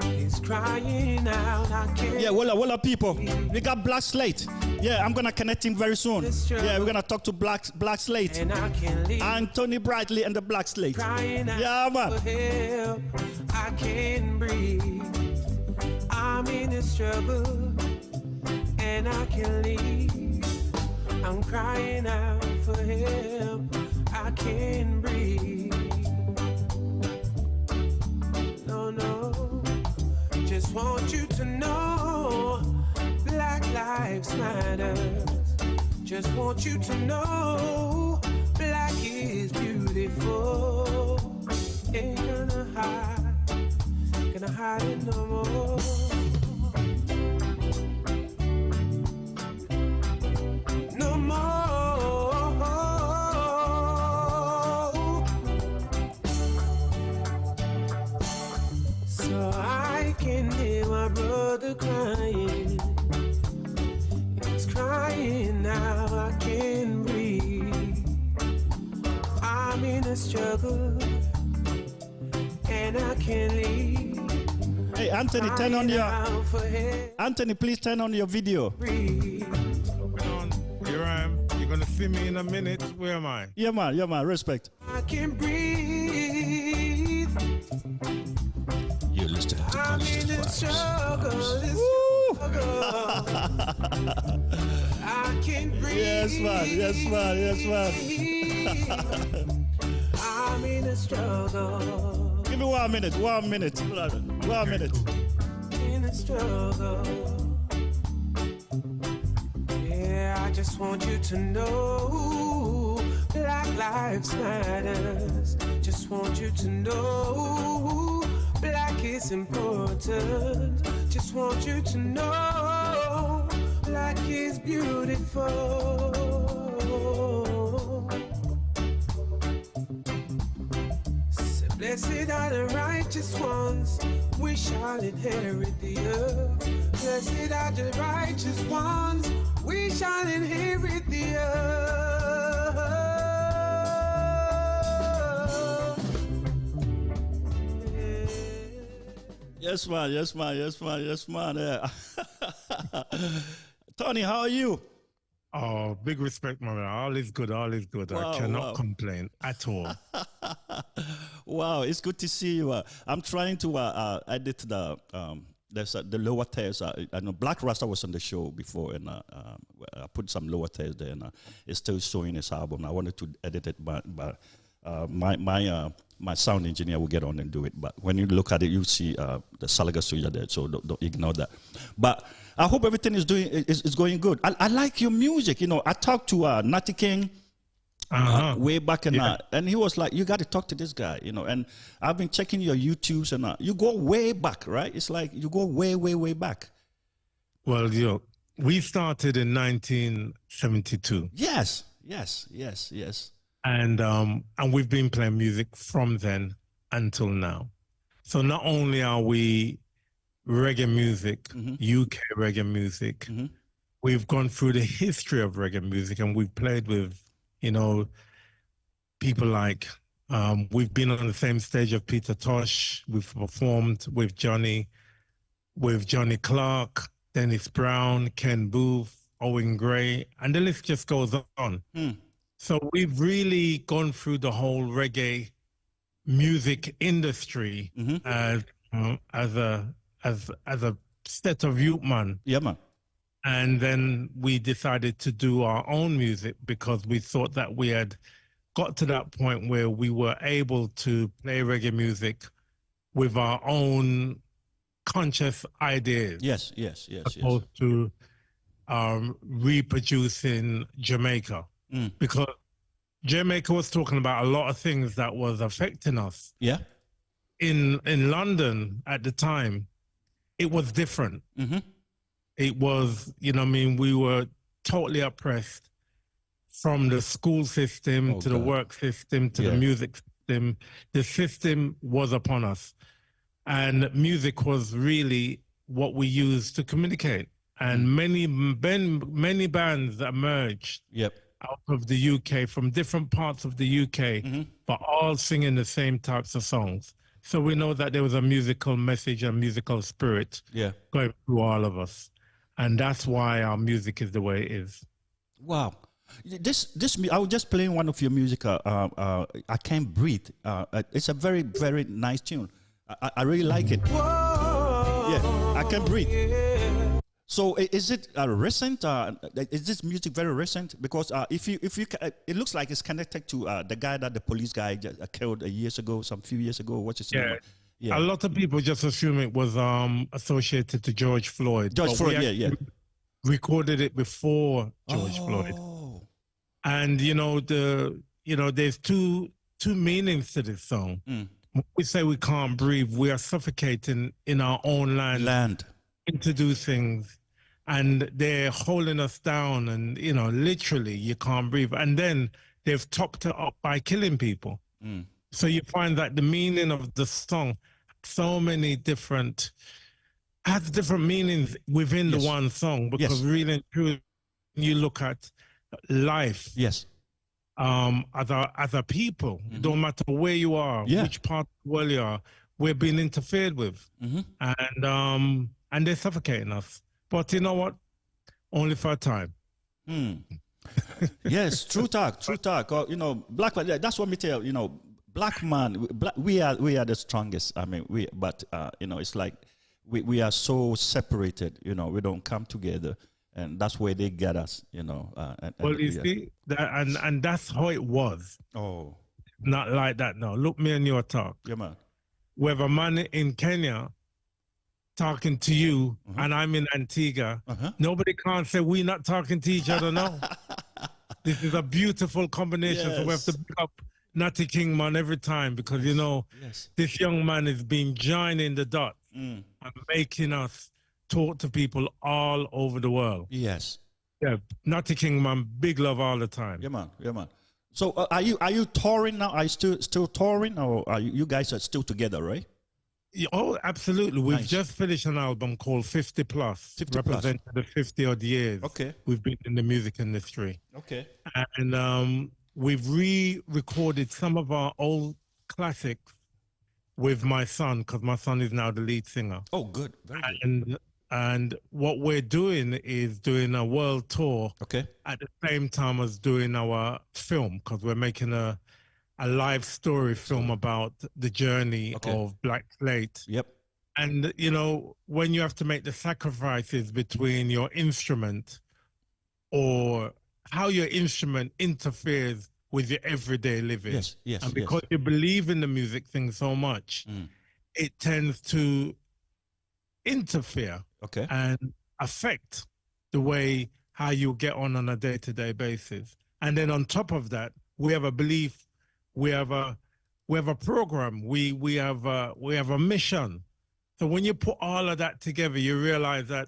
he's crying out. I can't. Yeah, well, people, we got Blakk Slate. Yeah, I'm gonna connect him very soon. Yeah, we're gonna talk to Blakk Slate. And I can't leave. Anthony Brightly and the Blakk Slate. Crying out Yeah, man. for help. I can't breathe. I'm in a struggle, and I can't leave. I'm crying out for help. I can't breathe. No, just want you to know Black Lives Matter. Just want you to know black is beautiful. Ain't gonna hide it no more. No more. So I can hear my brother crying. He's crying now, I can't breathe. I'm in a struggle, and I can't leave. Hey, Anthony, turn on your... Anthony, please turn on your video. Breathe. Here I am. You're gonna see me in a minute. Where am I? Yeah, man, respect. I can't breathe. You're listening to I'm Conscious in a Vibes. struggle. I can't breathe. Yes, man. I'm in a struggle. Give me 1 minute. 1 minute. 1 minute. In a struggle. Yeah, I just want you to know Black Lives Matters. Just want you to know black is important. Just want you to know black is beautiful. So blessed are the righteous ones, we shall inherit the earth. Blessed are the righteous ones, we shall inherit the earth. Yes, man. Yeah. Tony, how are you? Oh, big respect, my man. All is good. Wow, I cannot complain at all. Wow, it's good to see you. I'm trying to edit the the lower tiers. I know Black Rasta was on the show before, and I put some lower tiers there, and it's still showing his album. I wanted to edit it, but my sound engineer will get on and do it. But when you look at it, you see the Salaga Suya there, so don't ignore that. But I hope everything is going good. I like your music. You know, I talked to Natty King way back, and he was like, "You got to talk to this guy," you know. And I've been checking your YouTubes, and you go way back, right? It's like you go way back. Well, we started in 1972. Yes. And we've been playing music from then until now. So not only are we reggae music, UK reggae music, we've gone through the history of reggae music, and we've played with, people like, we've been on the same stage of Peter Tosh, we've performed with Johnny Clark, Dennis Brown, Ken Booth, Owen Gray, and the list just goes on. So we've really gone through the whole reggae music industry as a set of youth man. Yeah, man. And then we decided to do our own music because we thought that we had got to that point where we were able to play reggae music with our own conscious ideas. Yes. Opposed to reproducing Jamaica. Because Jamaica was talking about a lot of things that was affecting us. Yeah. In London at the time, it was different. It was, we were totally oppressed from the school system to the work system to the music system. The system was upon us. And music was really what we used to communicate. And many bands emerged out of the UK, from different parts of the UK, but all singing the same types of songs. So we know that there was a musical message, a musical spirit going through all of us. And that's why our music is the way it is. Wow. I was just playing one of your music, I Can't Breathe. It's a very, very nice tune. I really like it. Yeah, I Can't Breathe. So is it recent? Is this music very recent? Because if you, it looks like it's connected to the guy that the police guy just killed some few years ago. What's his name? Yeah. A lot of people just assume it was associated to George Floyd. Recorded it before George Floyd. And there's two meanings to this song. When we say we can't breathe, we are suffocating in our own land. To do things, and they're holding us down, and literally you can't breathe. And then they've topped it up by killing people. So you find that the meaning of the song has different meanings within the one song, because really and truly, you look at life as a people, it don't matter where you are, which part of the world you are, we're being interfered with. And they're suffocating us. But you know what? Only for a time. Yes, true talk. Black man, that's what me tell, black man, we are the strongest. I mean, it's like we are so separated, we don't come together. And that's where they get us, see, and that's how it was. Oh. Not like that now. Look me and your talk. Yeah, man. We have a man in Kenya talking to you, and I'm in Antigua. Nobody can't say we're not talking to each other now. This is a beautiful combination. So we have to pick up Natty King, man, every time, because, this young man is being joining the dots and making us talk to people all over the world. Yes. Yeah, Natty King, man, big love all the time. Yeah, man. So are you touring now? Are you still touring, or are you guys are still together, right? Oh, absolutely. We've just finished an album called 50 Plus, representing the 50 odd years we've been in the music industry. Okay. And we've re-recorded some of our old classics with my son, because my son is now the lead singer. Oh, good. Very good. And what we're doing is doing a world tour at the same time as doing our film, because we're making a live story film about the journey of Black Slate. Yep. And, when you have to make the sacrifices between your instrument or how your instrument interferes with your everyday living. Yes. And because you believe in the music thing so much, it tends to interfere and affect the way how you get on a day-to-day basis. And then on top of that, we have a belief, we have a program, we have a mission. So when you put all of that together, you realize that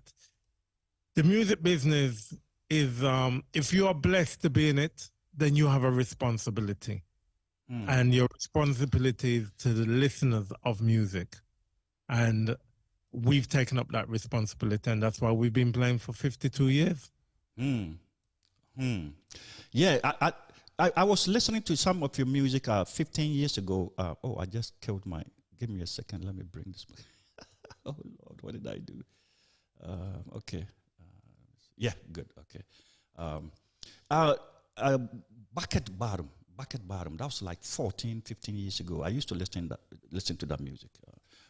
the music business is, if you are blessed to be in it, then you have a responsibility. And your responsibility is to the listeners of music. And we've taken up that responsibility, and that's why we've been playing for 52 years. Yeah, I was listening to some of your music 15 years ago. I just killed give me a second, let me bring this. Oh, Lord, what did I do? Okay. Yeah, good, okay. Bucket Bottom, that was like 14, 15 years ago. I used to listen to that music.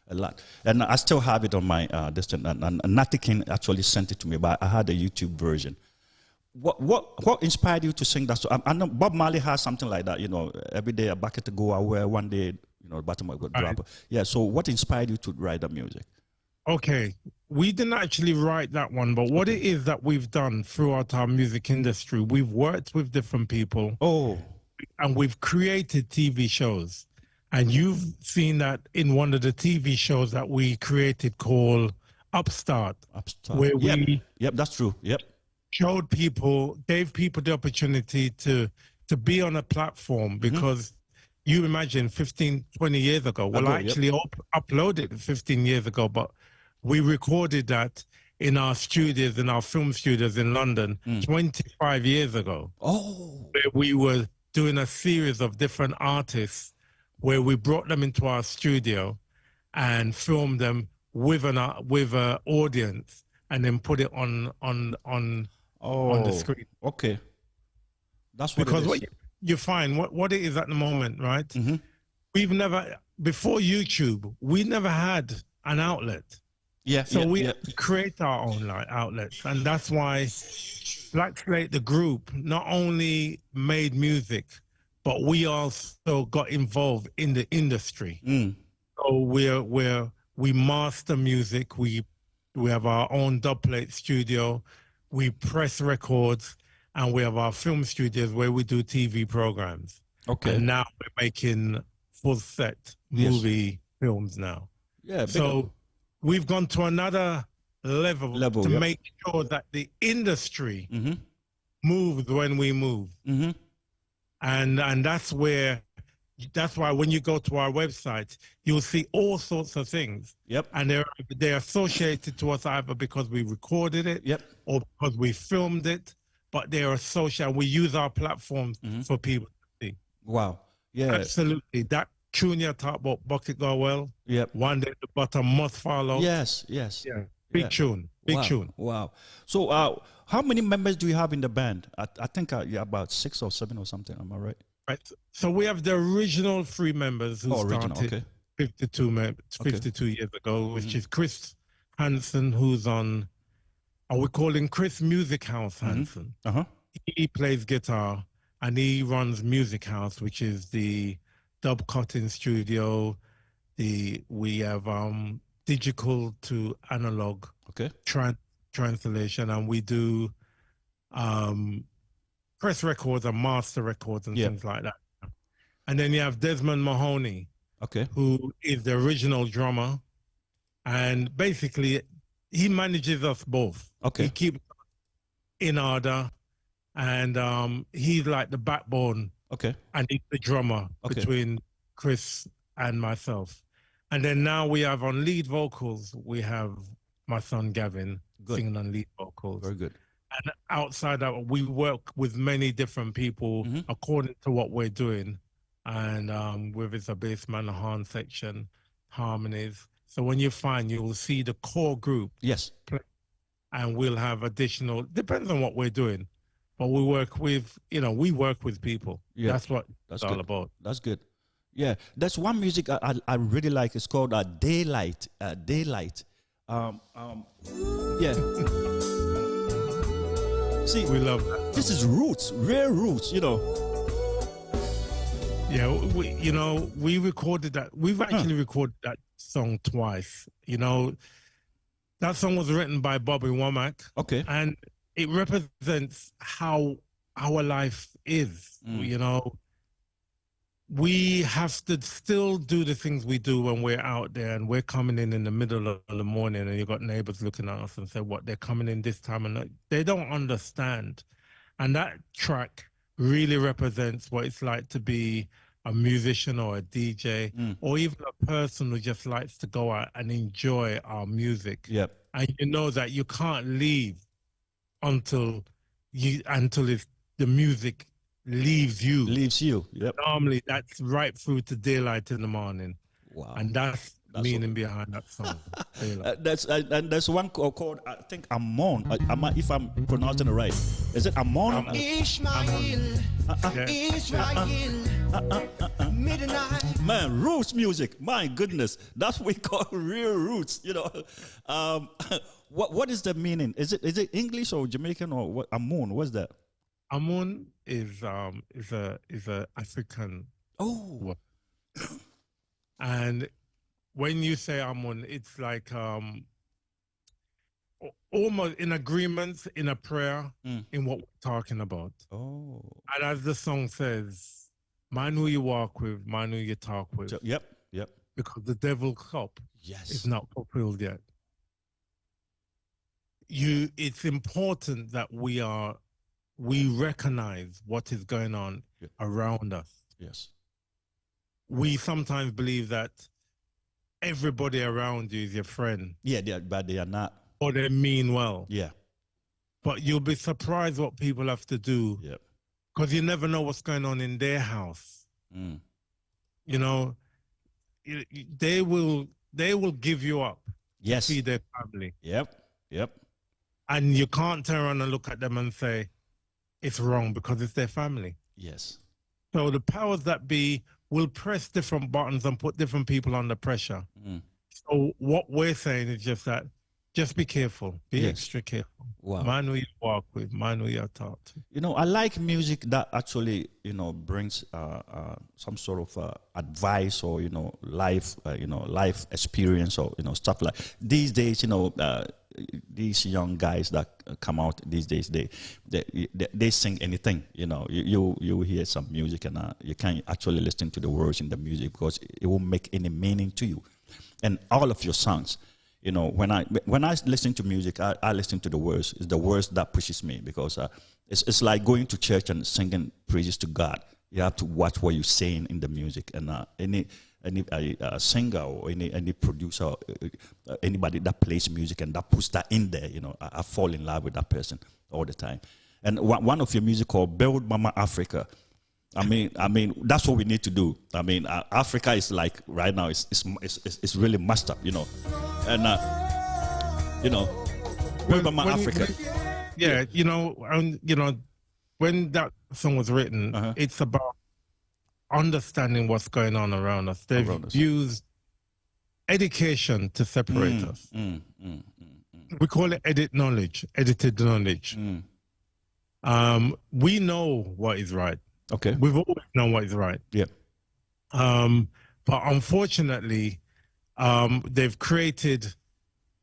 a lot. And I still have it on my distance. And Natty King actually sent it to me, but I had a YouTube version. What inspired you to sing that song? I know Bob Marley has something like that, every day a bucket to go away, one day, the bottom will go drop. Yeah, so what inspired you to write the music? Okay, we didn't actually write that one, but what it is that we've done throughout our music industry, we've worked with different people. Oh. And we've created TV shows. And you've seen that in one of the TV shows that we created called Upstart. Where we that's true. Yep. Showed people, gave people the opportunity to be on a platform, because you imagine 15, 20 years ago, well, I actually uploaded it 15 years ago, but we recorded that in our studios, in our film studios in London, 25 years ago. Oh. Where we were doing a series of different artists where we brought them into our studio and filmed them with an audience and then put it on the screen. Okay. That's what because it is. What you find, what it is at the moment, right? We've never, before YouTube, we never had an outlet. So we create our own outlets, and that's why Blakk Slate, the group, not only made music, but we also got involved in the industry. So we master music. We have our own dubplate studio. We press records, and we have our film studios where we do TV programs. Okay. And now we're making full set movie films now. Yeah. So we've gone to another level to make sure that the industry moves when we move. And that's why when you go to our website, you'll see all sorts of things. And they're associated to us either because we recorded it or because we filmed it, but they're associated. We use our platforms for people to see. Wow. Yeah. Absolutely. That tune you talk about, Bucket Go Well. One day the bottom must follow. Yes. Yeah. Big tune. Big tune. Wow. So how many members do you have in the band? I think about 6 or 7 or something. Am I right? Right. So we have the original 3 members who started 52 years ago, which is Chris Hansen, who's on, we calling Chris Music House Hansen. He plays guitar and he runs Music House, which is the dub cutting studio. We have digital to analog translation, and we do press records and master records and things like that. And then you have Desmond Mahoney, who is the original drummer, and basically he manages us both. He keeps in order, and he's like the backbone. And he's the drummer between Chris and myself. And then now we have on lead vocals, we have my son Gavin singing on lead vocals. Very good. And outside that, we work with many different people according to what we're doing. And whether it's a bass man, a horn section, harmonies. So when you will see the core group. Play, and we'll have additional, depends on what we're doing. But we work with, we work with people. That's what it's all about. That's good. Yeah, there's one music I really like. It's called Daylight. Daylight. Yeah. See, we love that. This is roots, rare roots, Yeah, we recorded that. We've actually recorded that song twice. That song was written by Bobby Womack. And it represents how our life is, We have to still do the things we do when we're out there, and we're coming in the middle of the morning, and you've got neighbors looking at us and say, what, they're coming in this time, and they don't understand. And that track really represents what it's like to be a musician or a DJ or even a person who just likes to go out and enjoy our music. And you know that you can't leave until the music leaves you. Normally that's right through to daylight in the morning. Wow. And that's meaning behind that song. There's one called, I think, Amon. If I'm pronouncing it right. Is it Amon? Ishmael, Ishmael, midnight. Man, roots music. My goodness, that's what we call real roots. What is the meaning? Is it English or Jamaican or what? Amun, what's that? Amun is a African. Oh. word. And when you say Amun, it's like almost in agreement, in a prayer, in what we're talking about. Oh. And as the song says, man who you walk with, man who you talk with. Yep. Because the devil's cup is not fulfilled yet. It's important that we recognize what is going on around us. Yes. We sometimes believe that everybody around you is your friend. Yeah, but they are not. Or they mean well. Yeah. But you'll be surprised what people have to do. Yep. Because you never know what's going on in their house. You know, they will give you up to feed their family. Yep. And you can't turn around and look at them and say it's wrong because it's their family. Yes. So the powers that be will press different buttons and put different people under pressure. So what we're saying is just be careful. Be extra careful. Wow. Man who you walk with, man who you talk to. I like music that actually, brings some sort of advice or, life experience or, stuff like these days, these young guys that come out these days, they sing anything, you hear some music and you can't actually listen to the words in the music because it won't make any meaning to you. And all of your songs, when I listen to music, I listen to the words. It's the words that pushes me because it's like going to church and singing praises to God. You have to watch what you're saying in the music. And any singer or any producer, anybody that plays music and that puts that in there, I fall in love with that person all the time. And one of your music called Build Mama Africa. I mean, that's what we need to do. I mean, Africa is like right now, it's really messed up, and Build Mama Africa. When that song was written, it's about understanding what's going on around us. They've used education to separate us. We call it edited knowledge. We know what is right. Okay. We've always known what is right. Yeah. But unfortunately, they've created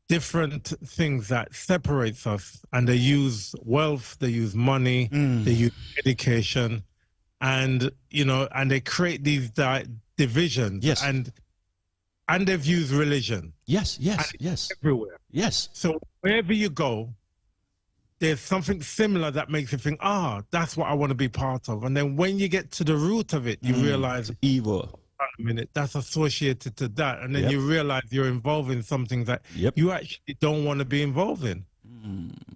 different things that separates us, and they use wealth, they use money, they use education, and and they create these divisions. Yes. And they've used religion. Yes. Everywhere. Yes. So wherever you go, there's something similar that makes you think, that's what I want to be part of. And then when you get to the root of it, you realize evil. A minute, that's associated to that. And then you realize you're involved in something that you actually don't want to be involved in.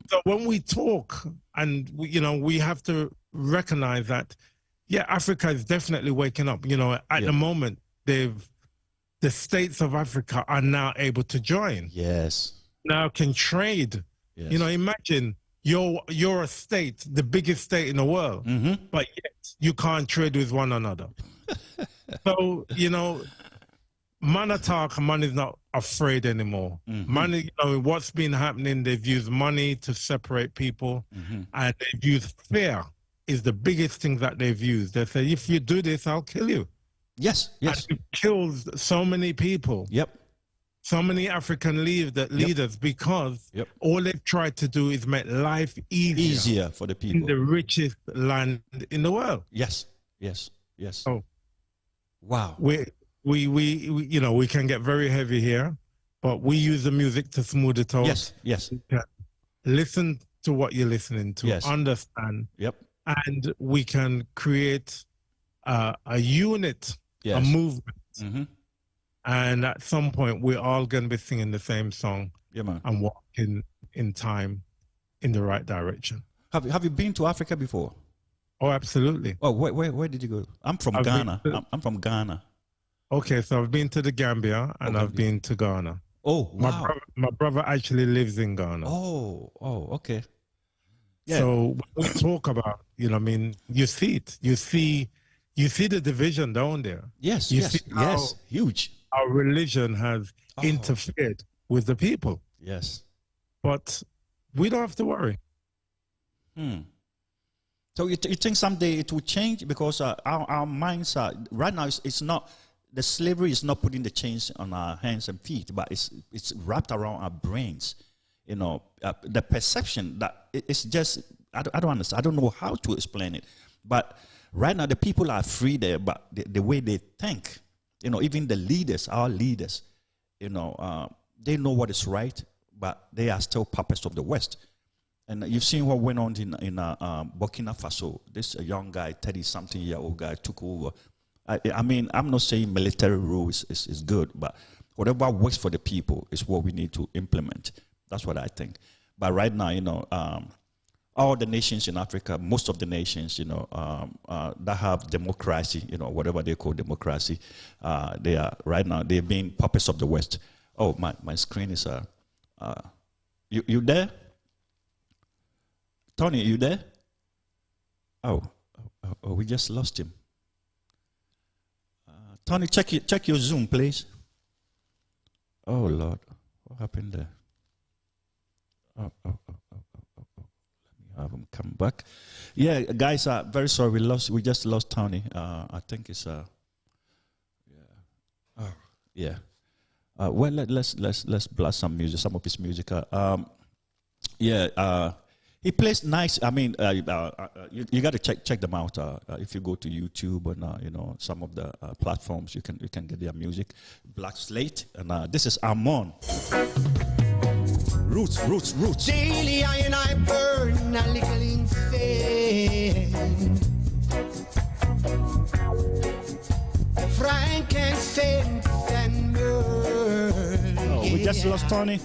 So when we talk, and we have to recognize that, Africa is definitely waking up. At the moment, the states of Africa are now able to join. Yes. Now can trade. Yes. Imagine you're a state, the biggest state in the world, but yet you can't trade with one another. So, man attack, man is not afraid anymore. Man, what's been happening, they've used money to separate people, and they've used fear is the biggest thing that they've used. They say, if you do this, I'll kill you. Yes. And it kills so many people. Yep. So many African leaders because all they've tried to do is make life easier for the people in the richest land in the world. Yes. Oh, wow. We can get very heavy here, but we use the music to smooth it out. Yes. Listen to what you're listening to. Understand. Yep. And we can create a unit, a movement. And at some point, we're all going to be singing the same song and walking in time in the right direction. Have you been to Africa before? Oh, absolutely. Oh, where did you go? I'm from Ghana. I'm from Ghana. Okay, so I've been to the Gambia and I've been to Ghana. Oh, wow. My brother actually lives in Ghana. Oh, okay. Yeah. So when we talk about, you see it. You You see the division down there. Yes, you yes, see yes, huge. Our religion has interfered with the people. Yes. But we don't have to worry. So you think someday it will change? Because our minds are, right now it's not, the slavery is not putting the chains on our hands and feet, but it's wrapped around our brains. You know, the perception that it's just, I don't understand. I don't know how to explain it. But right now the people are free there, but the way they think, you know, even the leaders, our leaders, you know, they know what is right, but they are still puppets of the West. And you've seen what went on in Burkina Faso. This young guy, 30-something-year-old guy, took over. I mean, I'm not saying military rule is good, but whatever works for the people is what we need to implement. That's what I think. But right now, you know, all the nations in Africa, most of the nations, you know, that have democracy, you know, whatever they call democracy, they are right now, they're being puppets of the West. Oh, my screen is, you there? Tony, you there? Oh, we just lost him. Tony, check your Zoom, please. Oh, Lord. What happened there? Oh. Let me have him come back. Yeah, guys, very sorry. We just lost Tony. I think it's yeah. Well, let's blast some music, some of his music. He plays nice. I mean, you got to check them out. If you go to YouTube and you know, some of the platforms, you can get their music. Blakk Slate, and this is Amon. Roots. Daily I burn a little incense. Frankincense and myrrh. Oh, we just lost Tony.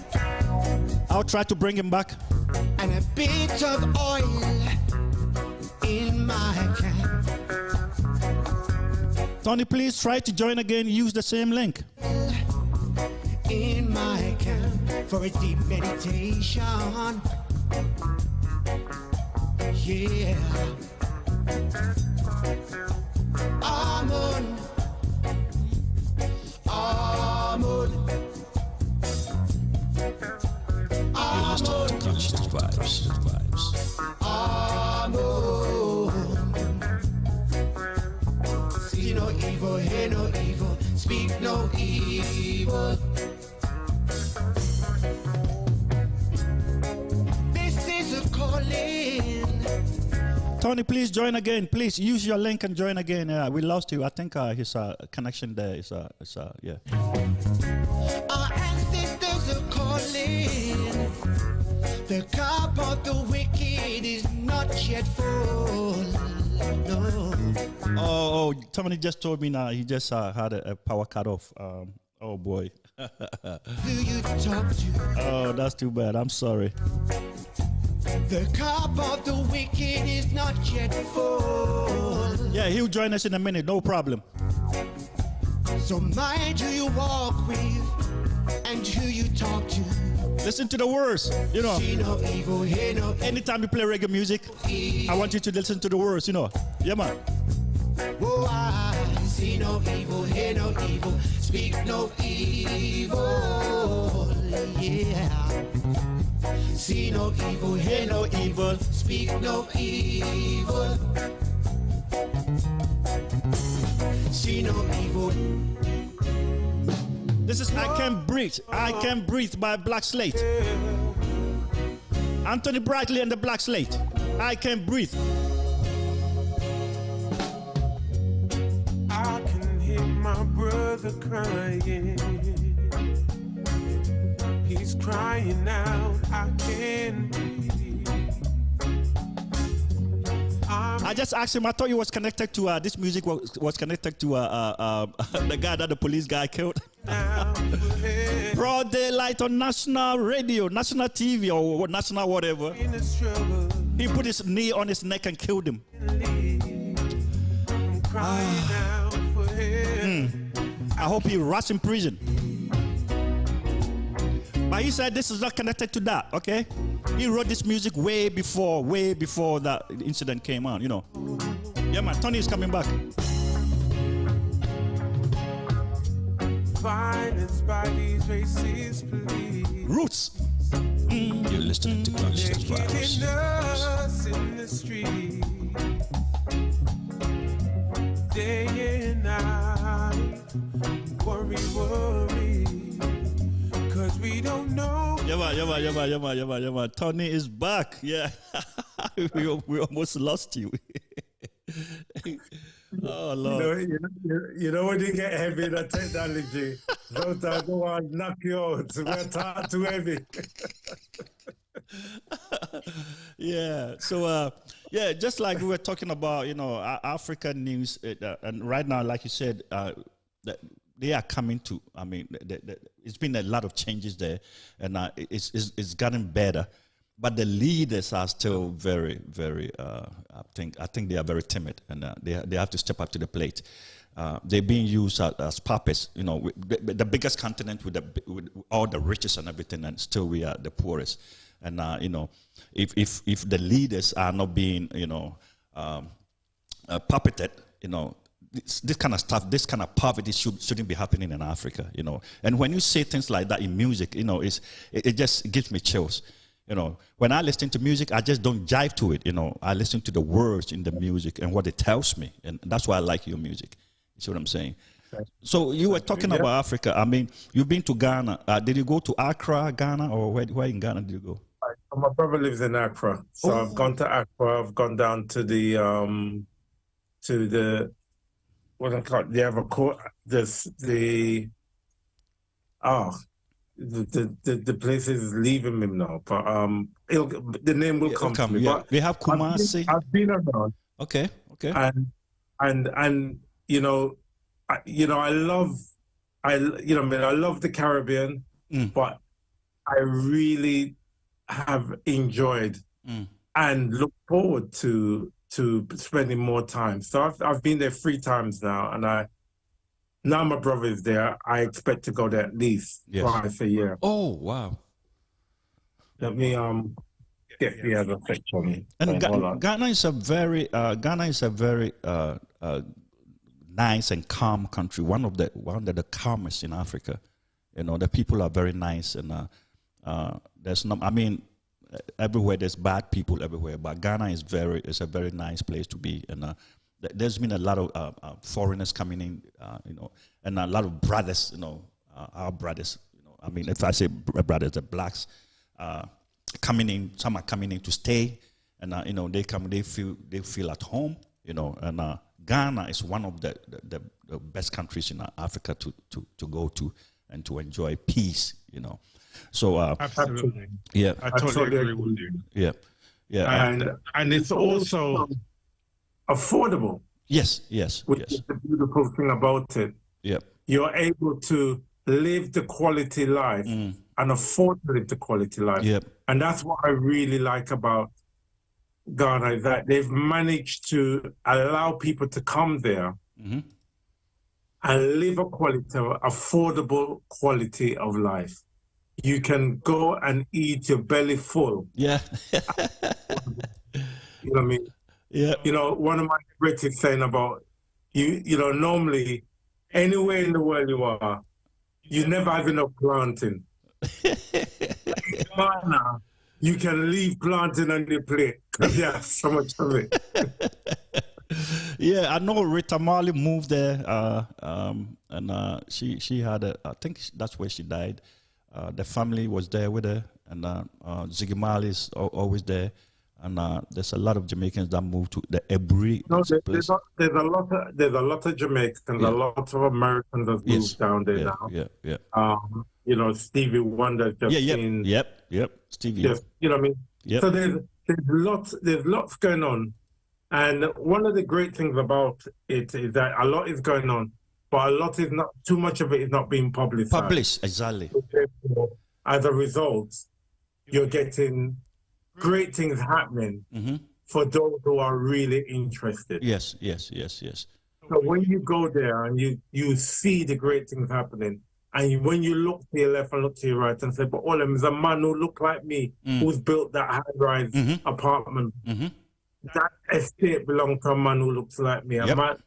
I'll try to bring him back. And a bit of oil in my can. Tony, please try to join again. Use the same link. In my can for a deep meditation. Yeah. Amon. Vibes. See no evil, hear no evil, speak no evil. This is a calling. Tony, please join again. Please use your link and join again. We lost you. I think his connection there is yeah. Our ancestors are calling. The cup of the wicked is not yet full. No. Oh, Tony just told me now. He just had a power cut off. Oh boy. Who you talk to? Oh, that's too bad. I'm sorry. The cup of the wicked is not yet full. Yeah, he'll join us in a minute. No problem. So mind who you walk with and who you talk to. Listen to the words, you know. See no evil, hear no evil. Anytime you play reggae music, I want you to listen to the words, you know. Yeah, man. Oh, I see no evil, hear no evil, speak no evil. Yeah. See no evil, hear no evil, speak no evil. See no evil. This is I Can Breathe. I Can Breathe by Blakk Slate. Anthony Brightly and the Blakk Slate. I Can Breathe. I can hear my brother crying. He's crying out, I can't breathe. I just asked him, I thought he was connected to, this music was connected to the guy that the police guy killed. Broad daylight on national radio, national TV or national whatever. He put his knee on his neck and killed him. I hope he rots in prison. But he said this is not connected to that, okay? He wrote this music way before that incident came on, you know. Yeah, man, Tony is coming back. violence by these racist police. Roots. You're listening to Conscious They're Vibes. killing us in the street, day and night. Worry, cause we don't know. Yeah, man. Tony is back. Yeah. we almost lost you. Oh, Lord. You know when you get heavy in the technology, sometimes the one knock you out. We're too heavy. Yeah. So, just like we were talking about, African news, and right now, like you said, that they are coming to. I mean, it's been a lot of changes there, and it's gotten better. But the leaders are still very, very. I think they are very timid, and they have to step up to the plate. They're being used as puppets. The biggest continent with all the riches and everything, and still we are the poorest. And if the leaders are not being puppeted, this kind of stuff, this kind of poverty shouldn't be happening in Africa. And when you say things like that in music, it just gives me chills. When I listen to music, I just don't jive to it. I listen to the words in the music and what it tells me, and that's why I like your music. You see what I'm saying? Okay. So you were talking about Africa. I mean, you've been to Ghana. Did you go to Accra, Ghana, or where in Ghana did you go? My brother lives in Accra, so I've gone to Accra. I've gone down to the what I call it. They have a court. The place is leaving me now, but the name will come to me. Yeah. But we have Kumasi. I've been around. Okay. And I love the Caribbean, but I really have enjoyed and look forward to spending more time. So I've been there 3 times now, and now my brother is there. I expect to go there at least twice a year. Oh, wow. Let me get the other picture of me. And Ghana is a very nice and calm country. One of the calmest in Africa. The people are very nice, and there's no. I mean, everywhere there's bad people everywhere, but Ghana is a very nice place to be, and there's been a lot of foreigners coming in, and a lot of brothers, our brothers. I mean, if I say brothers, the blacks coming in. Some are coming in to stay, and they come. They feel at home, and Ghana is one of the best countries in Africa to go to and to enjoy peace, So absolutely, yeah, I totally agree with you. Yeah, and it's also affordable. Yes. Which is the beautiful thing about it. Yeah, you're able to live the quality life and afford to live the quality life. Yep. And that's what I really like about Ghana, that they've managed to allow people to come there and live a affordable quality of life. You can go and eat your belly full. Yeah. You know what I mean? Yeah. One of my greatest saying about normally anywhere in the world you are, you never have enough planting. In Ghana, you can leave planting on your plate because you have so much of it. Yeah, I know Rita Marley moved there, and she had I think that's where she died. The family was there with her, and Ziggy Marley is always there. And there's a lot of Jamaicans that moved to the Ebri place. There's a lot of Jamaicans, a lot of Americans that moved down there now. Yeah. Stevie Wonder just in. Yep. Stevie. Just, you know what I mean? Yep. So there's lots going on. And one of the great things about it is that a lot is going on, but too much of it is not being publicized. Exactly. So therefore, as a result, you're getting great things happening for those who are really interested. Yes. So when you go there and you see the great things happening, and when you look to your left and look to your right and say, but all of them is a man who look like me, who's built that high-rise apartment. That estate belongs to a man who looks like me. And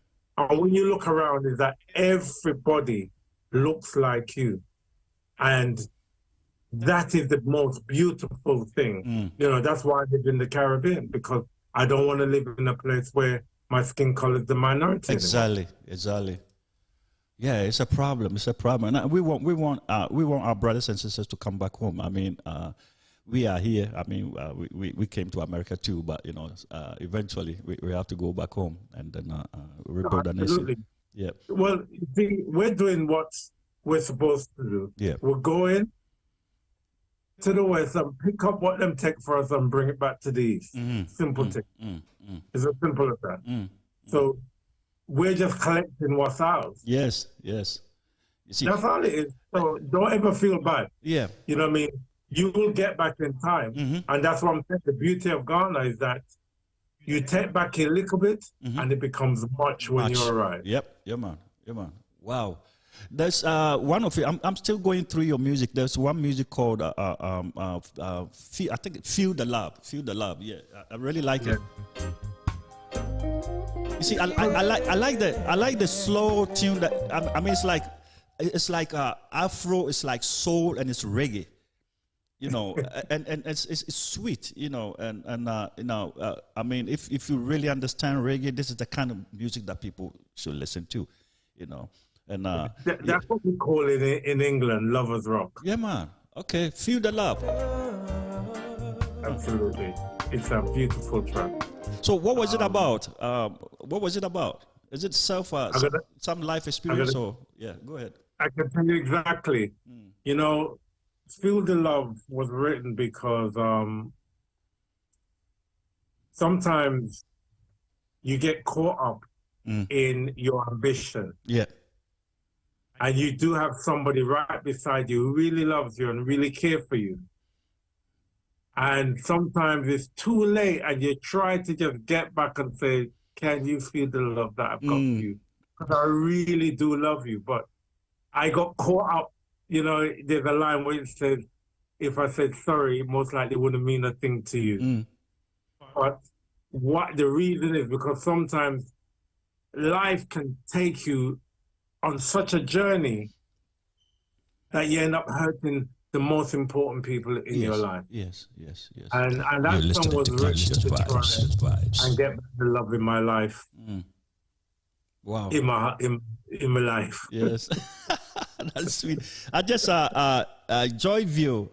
when you look around, is that everybody looks like you. And that is the most beautiful thing. You know, that's why I live in the Caribbean, because I don't want to live in a place where my skin color is the minority. Exactly. Yeah, it's a problem. It's a problem. And we want our brothers and sisters to come back home. I mean, we are here. I mean, we came to America too, but you know, eventually we have to go back home and then rebuild a nation. Yeah. Well, see, we're doing what we're supposed to do. Yeah. We're going to the West and pick up what them take for us and bring it back to the East. Simple thing. It's as simple as that. So we're just collecting what's ours. Yes. You see, that's all it is. So don't ever feel bad. Yeah. You know what I mean? You will get back in time. And that's what I'm saying. The beauty of Ghana is that you take back a little bit and it becomes much when you arrive. Yep. Yeah, man. Wow. There's one of you. I'm still going through your music. There's one music called I think Feel the Love. Yeah, I really like it. You see, I like the slow tune. That I mean, it's like Afro. It's like soul and it's reggae. You know, and it's sweet. You know, and you know, I mean, if you really understand reggae, this is the kind of music that people should listen to. You know. And that's what we call it in England, lovers rock. Yeah, man. Okay, Feel the Love. Absolutely, it's a beautiful track. So, what was it about? Is it some life experience or yeah? Go ahead. I can tell you exactly. You know, Feel the Love was written because sometimes you get caught up in your ambition. Yeah. And you do have somebody right beside you who really loves you and really cares for you. And sometimes it's too late and you try to just get back and say, can you feel the love that I've got for you? Because I really do love you. But I got caught up, you know, there's a line where it says, if I said sorry, it most likely wouldn't mean a thing to you. But what the reason is because sometimes life can take you on such a journey that you end up hurting the most important people in your life. Yes. And that song was written to try and get the love in my life. Wow. In my life. Yes. That's sweet. I just Joyville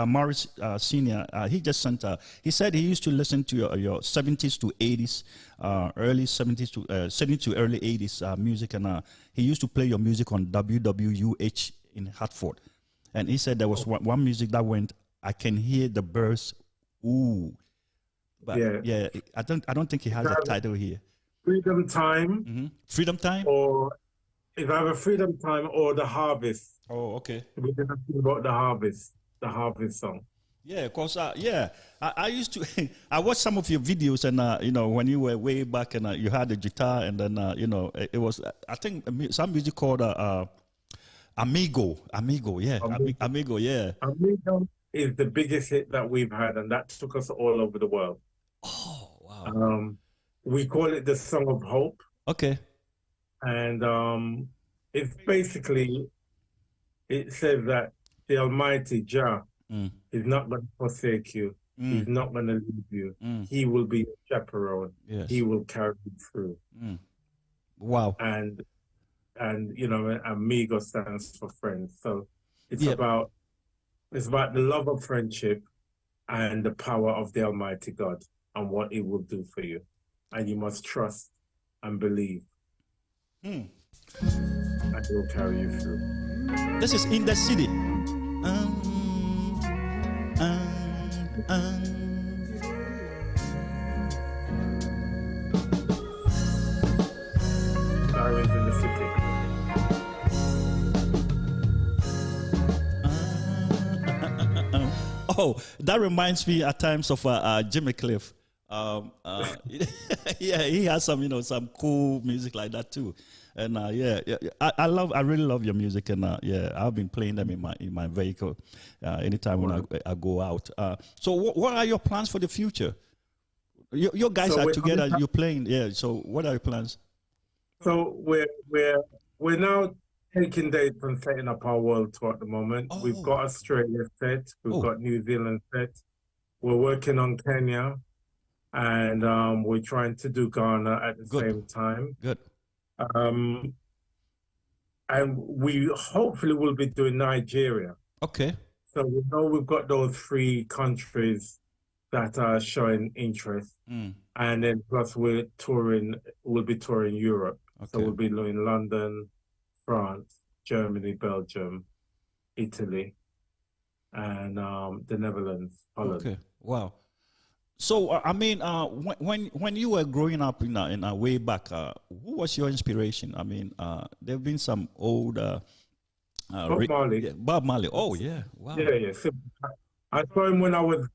Morris Senior. He just sent. He said he used to listen to your 70s to 80s, early 70s to 70s to early 80s music, and he used to play your music on WWUH in Hartford. And he said there was one music that went. I can hear the birds. Ooh, but yeah, I don't think he has a title here. Freedom Time. Freedom Time. Or if I have a Freedom Time or The Harvest. Oh, okay. We didn't think about the Harvest song. Yeah, because I used to I watched some of your videos and you know, when you were way back and you had the guitar and then you know, it was I think some music called Amigo, yeah. Amigo, yeah. Amigo is the biggest hit that we've had, and that took us all over the world. Oh, wow. We call it the Song of Hope. Okay. And it's basically, it says that the Almighty Jah is not going to forsake you. He's not going to leave you. He will be your chaperone. Yes. He will carry you through. Wow. And you know, amigo stands for friends. So it's about the love of friendship and the power of the Almighty God and what it will do for you. And you must trust and believe. And it will carry you through. This is In the City. Sirens in the City. Oh, that reminds me at times of Jimmy Cliff. Yeah, he has some, you know, some cool music like that too. And I really love your music, and I've been playing them in my vehicle anytime when I go out. So what are your plans for the future? Your guys are together. You're playing, yeah. So what are your plans? So we're now taking dates and setting up our world tour at the moment. Oh. We've got Australia set. We've got New Zealand set. We're working on Kenya. And we're trying to do Ghana at the same time. Good. And we hopefully will be doing Nigeria. Okay. So we know we've got those 3 countries that are showing interest. And then plus we'll be touring Europe. Okay. So we'll be doing London, France, Germany, Belgium, Italy, and the Netherlands, Holland. Okay. Wow. So I mean, when you were growing up in a way back, who was your inspiration? I mean, there have been some old Bob Marley. Bob Marley. Oh yeah, wow. Yeah. So I saw him when I was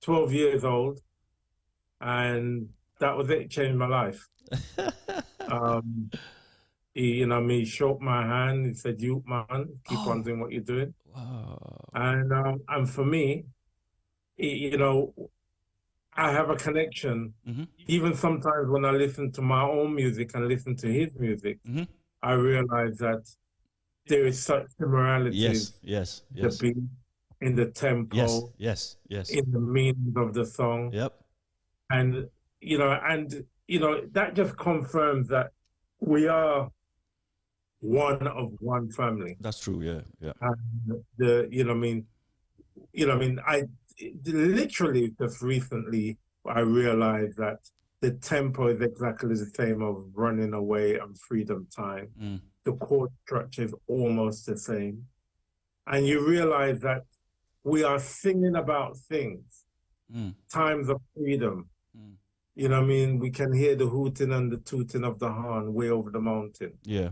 12 years old, and that was it. It changed my life. He shook my hand. He said, "You man, keep on doing what you're doing." Wow. And for me, I have a connection. Even sometimes when I listen to my own music and listen to his music, I realize that there is such similarities. Yes. The beat, in the tempo. Yes. In the meaning of the song. Yep. And that just confirms that we are one of one family. That's true. Yeah. And I literally just recently I realized that the tempo is exactly the same of Running Away and Freedom Time. The chord structure is almost the same. And you realize that we are singing about things, times of freedom. We can hear the hooting and the tooting of the horn way over the mountain. Yeah.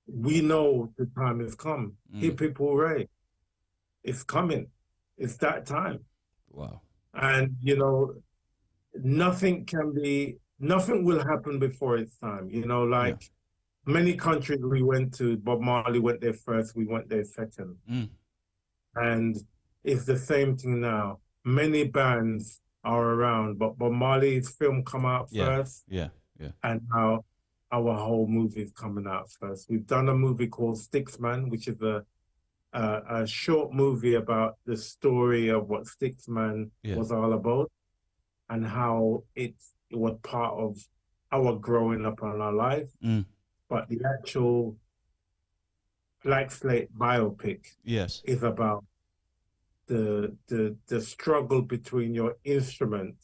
We know the time has come. Hear people hooray. It's coming. It's that time. Wow. And, nothing will happen before its time. Many countries we went to, Bob Marley went there first, we went there second. And it's the same thing now. Many bands are around, but Bob Marley's film come out first. Yeah. And now our whole movie is coming out first. We've done a movie called Sticksman, which is a short movie about the story of what Sticksman was all about and how it was part of our growing up in our life. But the actual Black Slate biopic is about the struggle between your instrument,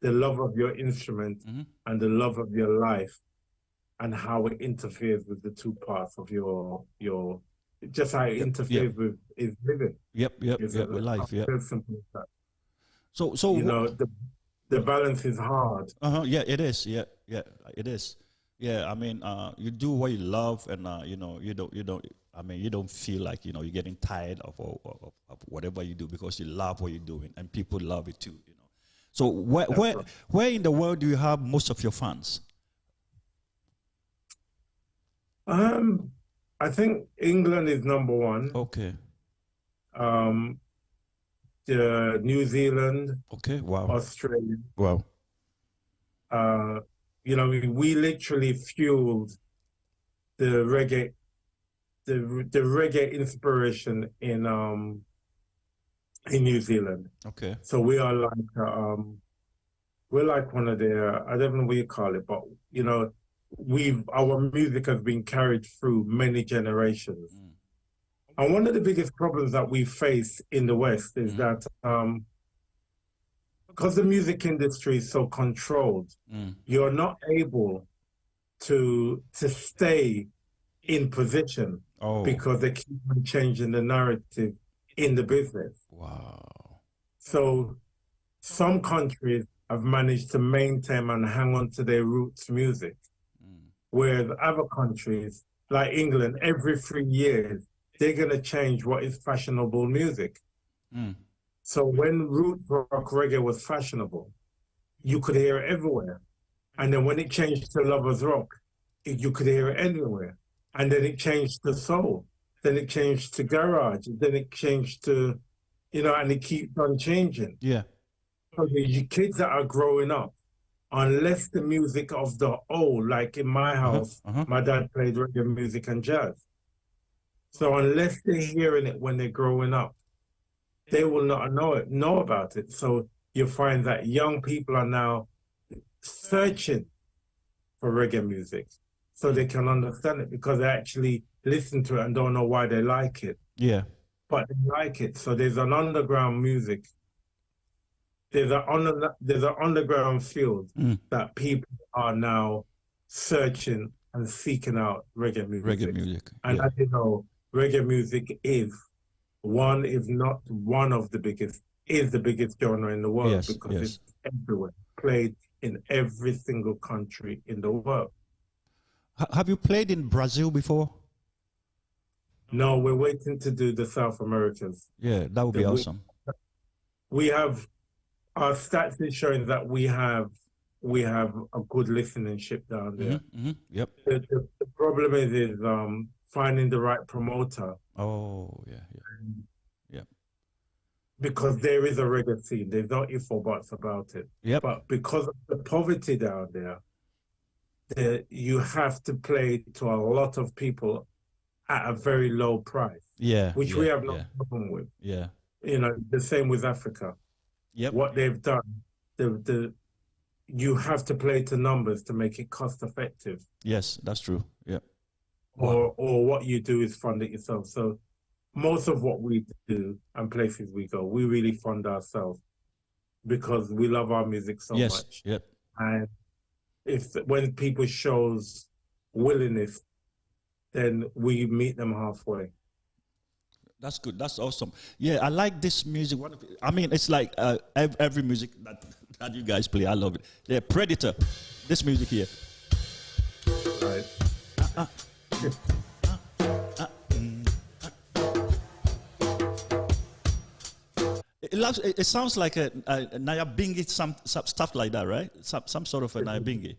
the love of your instrument and the love of your life, and how it interferes with the 2 parts of your just how it interferes with is living. With life. Simple as that. So the balance is hard. Yeah, it is. Yeah, it is. Yeah, I mean, you do what you love, and you don't. I mean, you don't feel like you're getting tired of whatever you do because you love what you're doing, and people love it too. So where in the world do you have most of your fans? I think England is number 1. Okay. New Zealand. Okay. Wow. Australia. Wow. We literally fueled the reggae inspiration in New Zealand. Okay. So we are we're like one of their, I don't know what you call it, but our music has been carried through many generations. And one of the biggest problems that we face in the West is that because the music industry is so controlled, you're not able to stay in position because they keep on changing the narrative in the business. Wow. So some countries have managed to maintain and hang on to their roots music, whereas other countries, like England, every 3 years, they're going to change what is fashionable music. So when root rock reggae was fashionable, you could hear it everywhere. And then when it changed to lovers rock, you could hear it anywhere. And then it changed to soul. Then it changed to garage. Then it changed to, and it keeps on changing. Yeah. So the kids that are growing up, unless the music of the old, like in my house, my dad played reggae music and jazz. So unless they're hearing it when they're growing up, they will not know about it. So you find that young people are now searching for reggae music so they can understand it, because they actually listen to it and don't know why they like it. Yeah. But they like it. So there's an underground music. There's an underground field that people are now searching and seeking out reggae music. Reggae music. And Yeah. as you know, reggae music is one, if not one of the biggest, is the biggest genre in the world. Yes, because yes. it's everywhere, played in every single country in the world. Have you played in Brazil before? No, we're waiting to do the South Americas. Yeah, that would be awesome. We have, our stats is showing that we have a good listenership down there. Yep. The problem is finding the right promoter. Oh, yeah. Because there is a reggae scene. There's no ifs or buts about it. Yep. But because of the poverty down there, you have to play to a lot of people at a very low price. Yeah. Which we have no problem with. Yeah. You know, the same with Africa. Yep. What they've done, you have to play to numbers to make it cost effective. Yes, that's true. Yeah. Or what you do is fund it yourself. So most of what we do and places we go, we really fund ourselves because we love our music so much. Yep. And when people shows willingness, then we meet them halfway. That's good. That's awesome. Yeah, I like this music. I mean, it's like every music that you guys play. I love it. The Predator. This music here. Right. It sounds like a Nyabingi, some stuff like that, right? Some sort of a Nyabingi.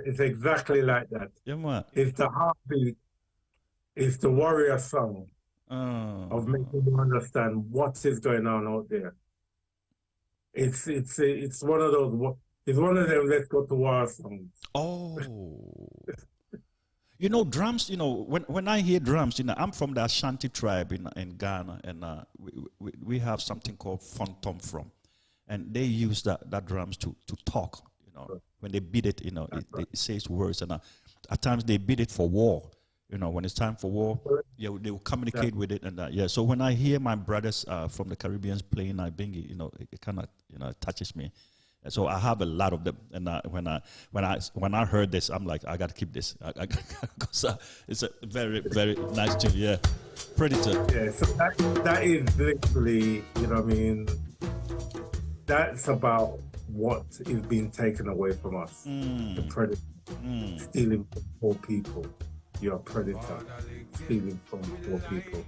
It's exactly like that. Yeah, man. It's the heartbeat. It's the warrior song of making you understand what is going on out there. It's one of those. It's one of them. Let's go to war songs. Oh. You know, drums, you know, when I hear drums, you know, I'm from the Ashanti tribe in Ghana, and we have something called Phantom from, and they use that drums to talk, you know. When they beat it, you know, it says words, and at times they beat it for war, you know, when it's time for war, yeah, they will communicate with it, and yeah. So when I hear my brothers from the Caribbean playing Ibingi, you know, it kind of, you know, touches me. So I have a lot of them, and when I heard this, I'm like, I got to keep this, because it's a very, very nice tune. Yeah, Predator. Yeah, so that is literally, you know what I mean, that's about what is being taken away from us. The predator, stealing from poor people. You're a predator, stealing from poor people.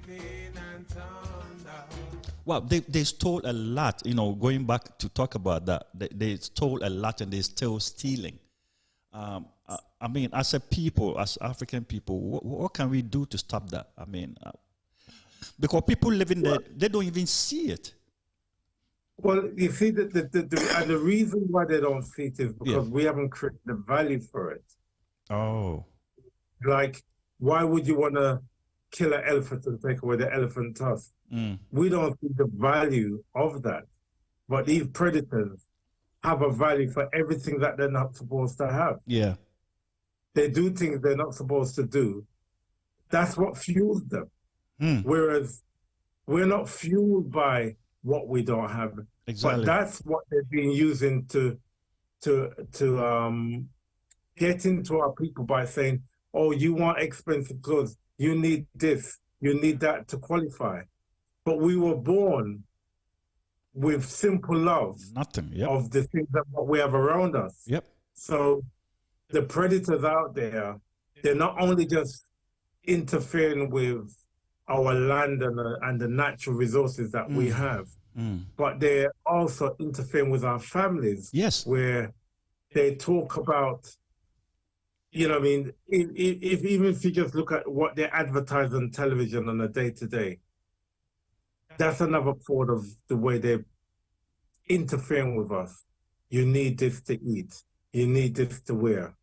Well, they stole a lot, you know, going back to talk about that. They stole a lot and they're still stealing. I mean, as a people, as African people, what can we do to stop that? I mean, because people living there, they don't even see it. Well, you see, the reason why they don't see it is because we haven't created the value for it. Oh. Like, why would you want to kill an elephant and take away the elephant tusk? We don't see the value of that. But these predators have a value for everything that they're not supposed to have. Yeah. They do things they're not supposed to do. That's what fuels them. Whereas we're not fueled by what we don't have. Exactly. But that's what they've been using to get into our people by saying, oh, you want expensive clothes, you need this, you need that to qualify. But we were born with simple love of the things that what we have around us. Yep. So the predators out there, they're not only just interfering with our land and the natural resources that we have, but they're also interfering with our families. Yes. Where they talk about, you know what I mean, even if you just look at what they advertise on television on a day-to-day, that's another part of the way they're interfering with us. You need this to eat. You need this to wear.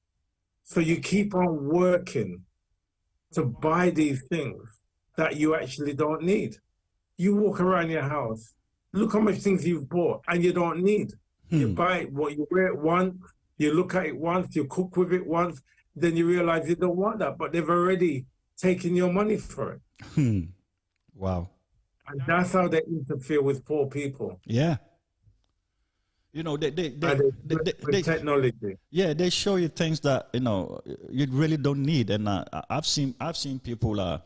So you keep on working to buy these things that you actually don't need. You walk around your house, look how much things you've bought and you don't need. You buy it, you wear it once, you look at it once, you cook with it once, then you realize you don't want that, but they've already taken your money for it. Wow. And that's how they interfere with poor people. Yeah. You know, they technology. Yeah, they show you things that, you know, you really don't need. And I've seen people,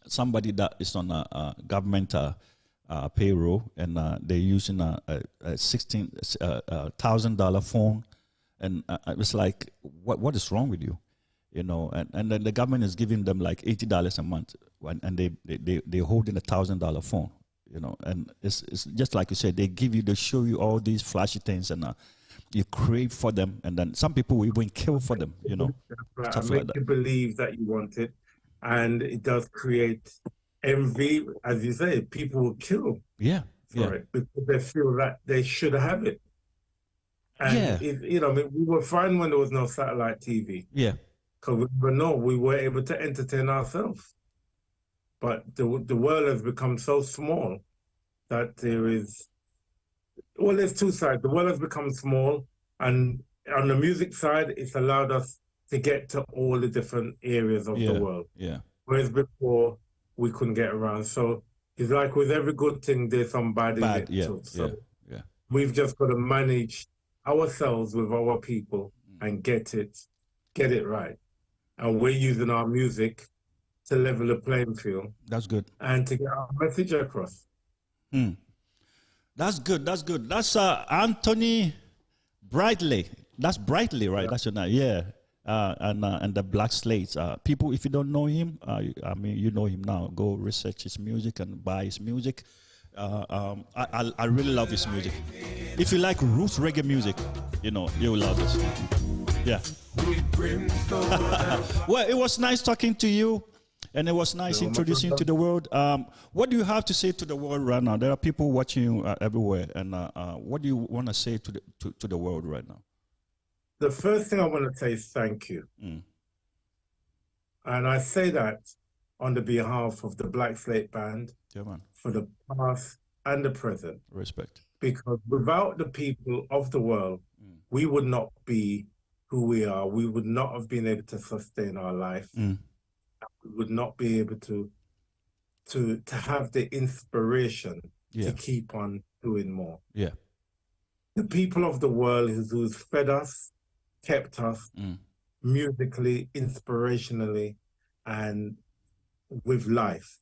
somebody that is on a government payroll, and they're using a $16,000 phone, and it's like, what is wrong with you? You know, and then the government is giving them like $80 a month, and they're holding $1,000 phone. You know, and it's just like you said, they show you all these flashy things, and you crave for them, and then some people will even kill for them. You know, stuff like that. You believe that you want it, and it does create envy, as you say. People will kill for it because they feel that they should have it. And you know, I mean, we were fine when there was no satellite TV. Yeah, because we were able to entertain ourselves. But the world has become so small that there's two sides. The world has become small, and on the music side, it's allowed us to get to all the different areas of the world. Yeah. Whereas before, we couldn't get around. So it's like with every good thing, there's some bad in it too. So we've just got to manage ourselves with our people and get it right. And we're using our music to level the playing field. That's good. And to get our message across. That's good. That's Anthony Brightly. That's Brightly, right? Yeah. That's your name. Yeah. And the Blakk Slate. People, if you don't know him, I mean, you know him now. Go research his music and buy his music. I really love his music. If you like roots reggae music, you know, you will love this. Yeah. Well, it was nice talking to you. And it was nice introducing you to the world. What do you have to say to the world right now? There are people watching you everywhere. And what do you want to say to the world right now? The first thing I want to say is thank you. And I say that on the behalf of the Blakk Slate Band, for the past and the present. Respect. Because without the people of the world, we would not be who we are. We would not have been able to sustain our life. We would not be able to have the inspiration to keep on doing more. Yeah. The people of the world who's fed us, kept us musically, inspirationally, and with life.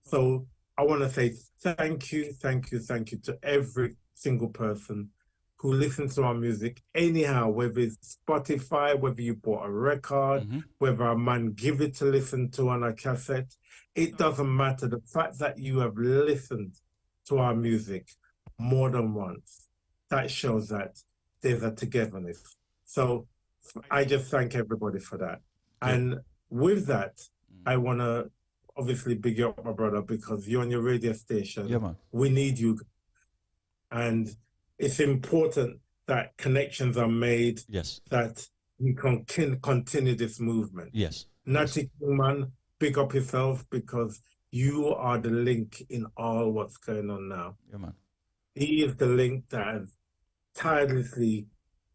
So I want to say thank you to every single person who listens to our music anyhow, whether it's Spotify, whether you bought a record, whether a man give it to listen to on a cassette. It doesn't matter. The fact that you have listened to our music more than once, that shows that there's a togetherness. So I just thank everybody for that. And with that, I want to obviously big you up, my brother, because you're on your radio station. Yeah, man. We need you. And it's important that connections are made, that we can continue this movement. Yes. Natty King, man, big up yourself, because you are the link in all what's going on now. Yeah, man. He is the link that has tirelessly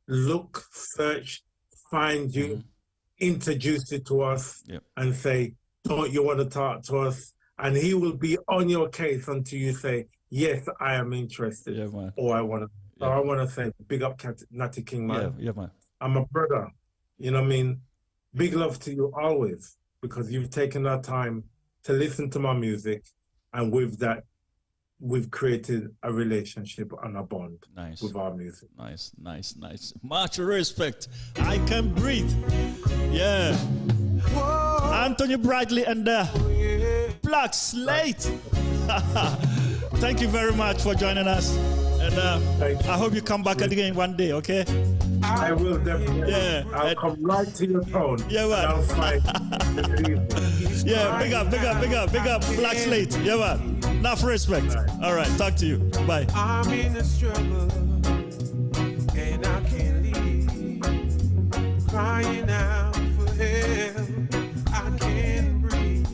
look, search, find you, introduce you to us, and say, don't you want to talk to us? And he will be on your case until you say, yes, I am interested. Yeah, man. Or I want to. So I want to say, big up Natty King, man. Yeah, man. I'm a brother. You know what I mean? Big love to you always, because you've taken that time to listen to my music. And with that, we've created a relationship and a bond with our music. Nice. Much respect. I can breathe. Yeah. Whoa. Anthony Bradley and Blakk Slate. Thank you very much for joining us. And I hope you come back again one day, okay? I will definitely. Yeah. I'll come right to your phone. Yeah, man. I'll fight. Yeah, big up Blakk Slate. Yeah, man. Enough respect. All right, talk to you. Bye. I'm in a struggle and I can't leave. Crying out for help, I can't breathe.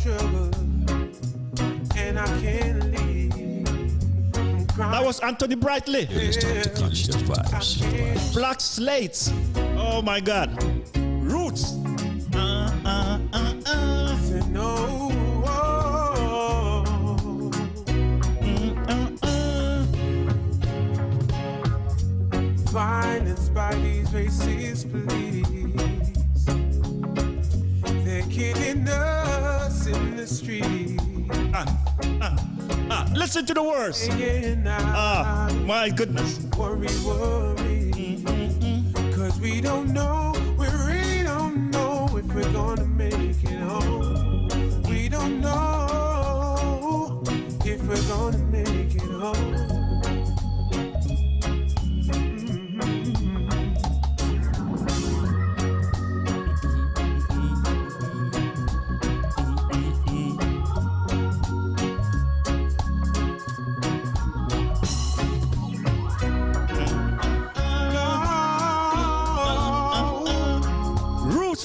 struggle, and I can't leave. That was Anthony Brightly. You're listening to Conscious Vibes. Blakk Slate. Oh my God. Roots. Said no. Violence by these racist police. They're killing us in the street. Listen to the words. My goodness. Worry. Cause we don't know, we really don't know if we're gonna make it home. We don't know if we're gonna make it home.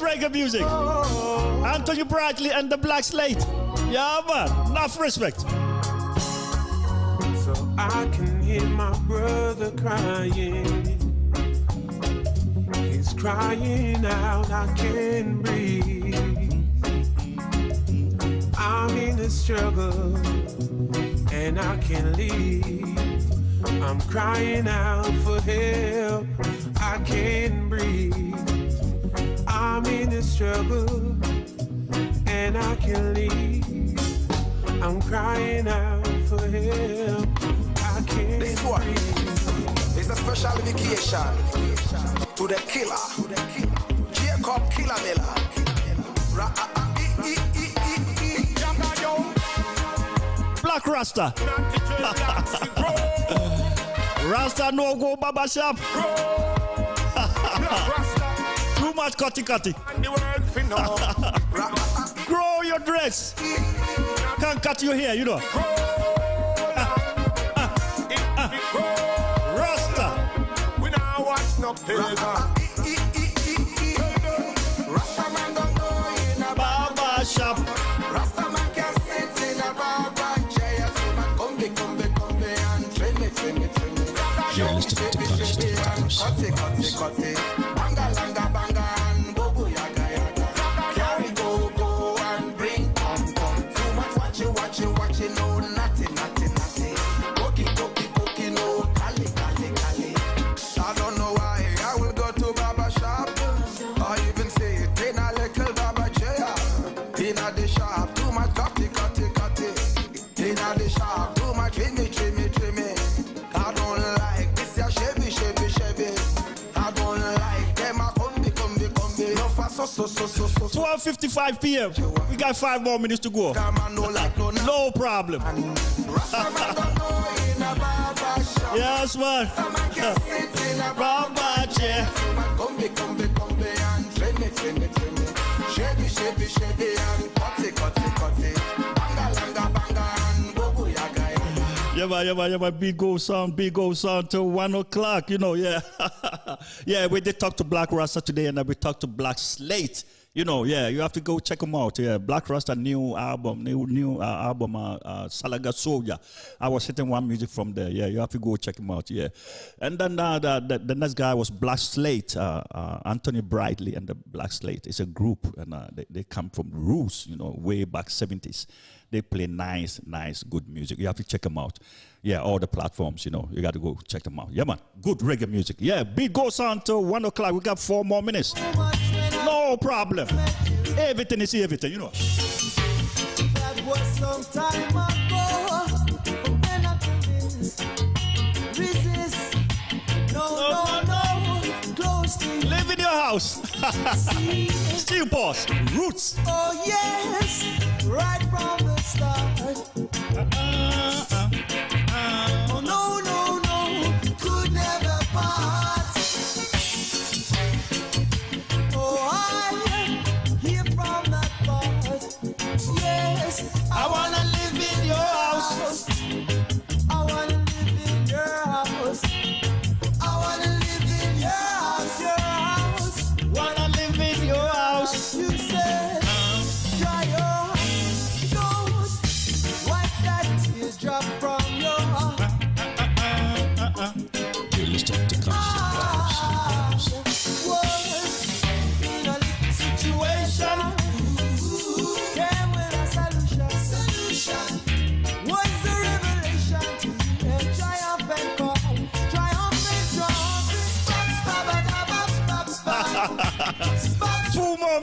Reggae music. Anthony Brightly and the Blakk Slate. Yeah, man. Enough respect. So I can hear my brother crying. He's crying out, I can't breathe. I'm in a struggle, and I can't leave. I'm crying out for help, I can't breathe. I'm in a struggle, and I can't leave. I'm crying out for help, I can't This one breathe. is a special dedication to the killer, Jacob Killer Miller. Black Rasta. Rasta no go Baba Shop. Too much cutty. Grow your dress. Can't cut your hair, you know. Rasta. We now watch no Rasta man don't go in a Baba Shop. Rasta man can sit in a barber chair. So man come and trim me. You're listening to Conscious Vibes. Cut it. Banga langa banga and bobo yaga. Carry go and bring come. Too much watching, no nothing. Cookie, no cali. I don't know why I will go to barber shop. Or even say it in a little barber chair. In a the shop, too much cutty. In a the shop, too much trimmy. I don't like this ya shabby. I don't like them a combi. No fast so. 12:55 p.m. We got 5 more minutes to go. No problem. Yes, man. Barber chair. Combi and trim me. Shabby and cutty. Banga langa banga and bobo yaga. Yeah, man. Big go sound till 1 o'clock, you know, yeah. Yeah, we did talk to Blakk Rasta today, and then we talked to Blakk Slate. You know, yeah, you have to go check them out. Yeah, Blakk Rasta new album, Salaga Soldier. I was hitting one music from there. Yeah, you have to go check them out. Yeah, and then the next guy was Blakk Slate, Anthony Brightly and the Blakk Slate. It's a group, and they come from roots, you know, way back 70s. They play nice, good music. You have to check them out. Yeah, all the platforms, you know, you got to go check them out. Yeah, man, good reggae music. Yeah, beat goes on till 1 o'clock. We got 4 more minutes. No problem. Everything is everything, you know. That was some time ago. When I resist. No. Close to you. Live in your house. Still boss. Roots. Oh, yes. Right from the start. Oh, no. Could never part. Oh, I hear from that part. Yes. I want to live in your house. I want to live in your house. I want to live in your house. Want to live in your house. You said, try your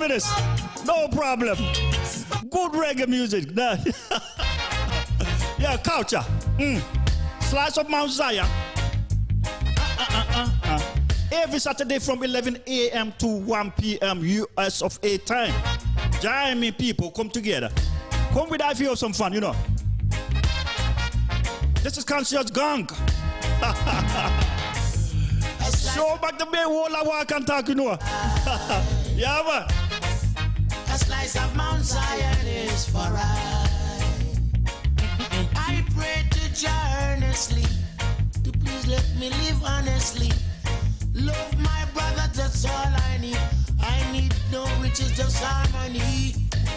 this. No problem. Good reggae music. Yeah, culture. Slice of Mount Zion. Every Saturday from 11 a.m. to 1 p.m. US of A time. Join me, people. Come together. Come with us if you have some fun, you know. This is Conscious Gong. Show back the bay wall I walk and talk, you know. Yeah, man. A slice of Mount Zion is for I pray to Jah earnestly to please let me live honestly. Love my brother, that's all I need. I need no riches, just harmony.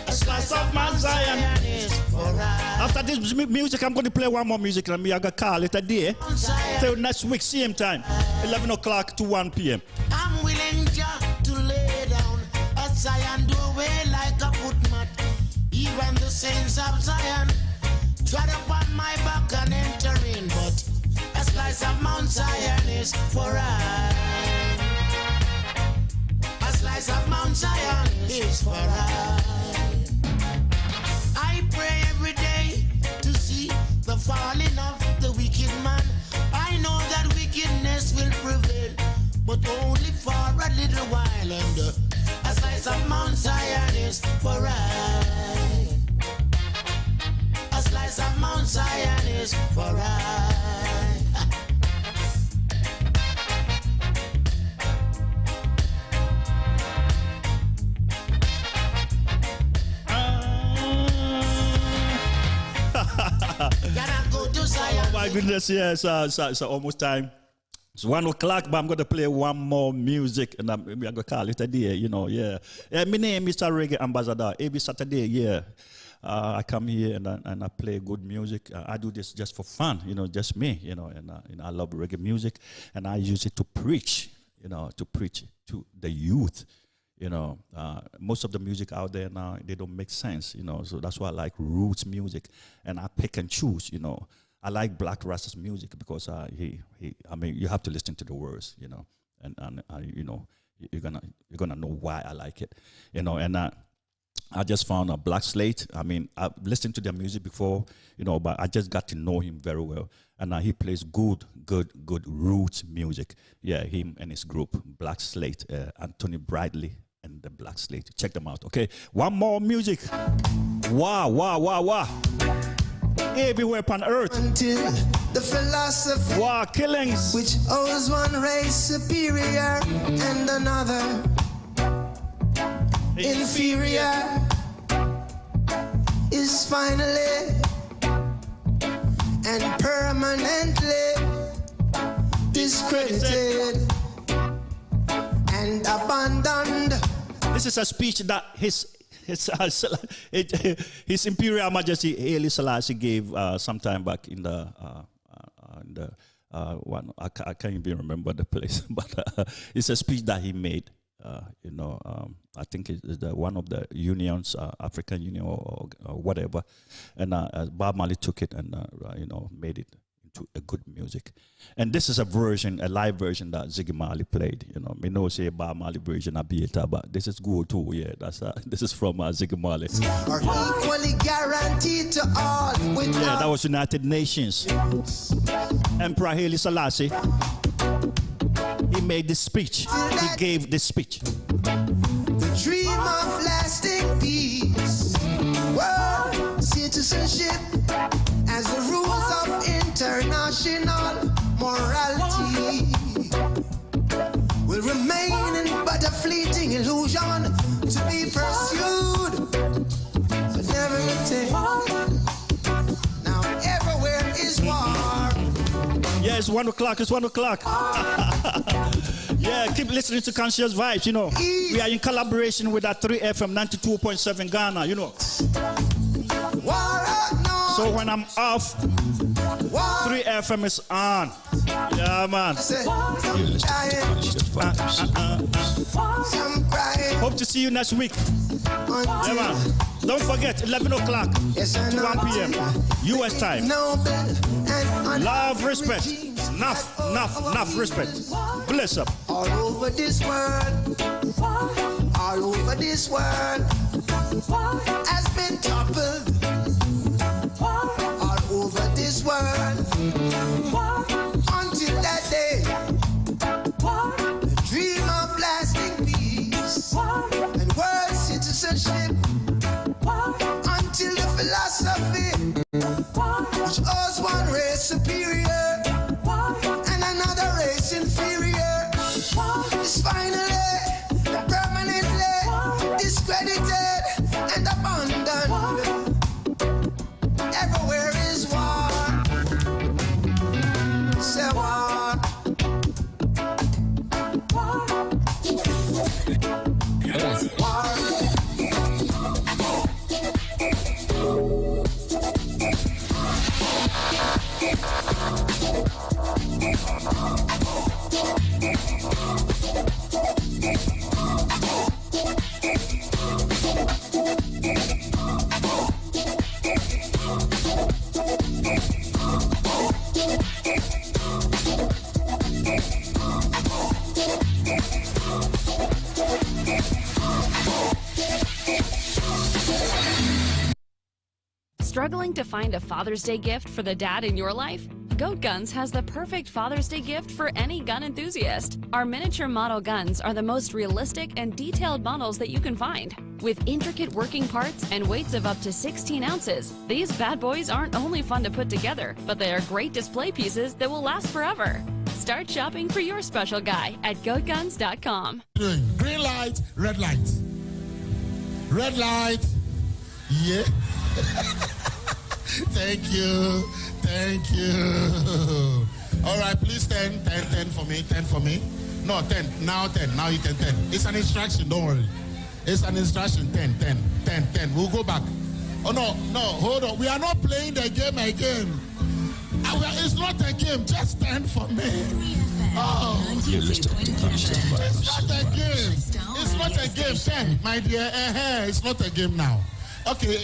A slice of Mount Zion is for After this music, I'm going to play one more music and I'm going to call it a day. Till next week, same time, 11 o'clock to 1 p.m. I'm willing just to lay down at Zion doorway like a footmat. Even the saints of Zion tread upon my back and enter in, but a slice of Mount Zion is for I. A slice of Mount Zion is for I. I pray every day to see the falling of the wicked man. I know that wickedness will prevail, but only for a little while. And a slice of Mount Zion is for I. A slice of Mount Zion is for I. Oh my goodness, yes, it's almost time. It's 1 o'clock, but I'm going to play one more music, and I'm going to call it a day, you know, yeah. My name is Reggae Ambassador. Every Saturday, yeah, I come here and I play good music. I do this just for fun, you know, just me, you know, and I love reggae music, and I use it to preach, you know, to preach to the youth. You know, most of the music out there now, they don't make sense, you know, so that's why I like roots music, and I pick and choose, you know. I like Blakk Rasta's music because I mean, you have to listen to the words, you know, and you know, you're gonna know why I like it, you know. And I just found a Blakk Slate. I mean, I've listened to their music before, you know, but I just got to know him very well, and he plays good roots music. Yeah, him and his group, Blakk Slate, Anthony Bradley and the Blakk Slate. Check them out. Okay, one more music. Wow. Everywhere upon earth. Until the philosophy war killings, which owes one race superior and another inferior, is finally and permanently discredited and abandoned. This is a speech that His Imperial Majesty Haile Selassie gave some time back in the one, I can't even remember the place, but it's a speech that he made. You know, I think it's one of the unions, African Union or whatever, and Bob Marley took it and you know, made it into a good music. And this is a version, a live version that Ziggy Marley played. You know, me know say Bob Marley version a beta, but this is good too. Yeah, that's this is from Ziggy Marley. Are equally guaranteed to all. Yeah, that was United Nations. Emperor Haile Selassie. He made this speech. He gave this speech. The dream of lasting peace, world citizenship, as the rules of international morality will remain in but a fleeting illusion to be pursued, but never attained. Now everywhere is war. Yeah, it's 1 o'clock. It's 1 o'clock. Yeah, keep listening to Conscious Vibes, you know. We are in collaboration with our 3FM 92.7 Ghana, you know. So when I'm off, 3FM is on. Yeah, man. Hope to see you next week. Yeah, man. Don't forget, 11 o'clock to 1 p.m. US time. Love, respect. Enough respect. Bless up. All over this world, all all over this world has been toppled. All over this world until that day. The dream of lasting peace and world citizenship until the philosophy which owes one race superior and another race inferior is finally permanently discredited and abandoned. Everywhere is war. Say war. Struggling to find a Father's Day gift for the dad in your life? Goat Guns has the perfect Father's Day gift for any gun enthusiast. Our miniature model guns are the most realistic and detailed models that you can find. With intricate working parts and weights of up to 16 ounces, these bad boys aren't only fun to put together, but they are great display pieces that will last forever. Start shopping for your special guy at goatguns.com. Green light, red light. Red light. Yeah. Thank you. Thank you. All right, please 10 for me. 10 for me. No, 10. Now 10. Now you can 10. It's an instruction. Don't worry. It's an instruction. 10. We'll go back. Oh, no. Hold on. We are not playing the game again. It's not a game. Just 10 for me. Oh. You're listening to Conscious Vibes. It's not a game. It's not a game. 10, my dear. It's not a game now. Okay.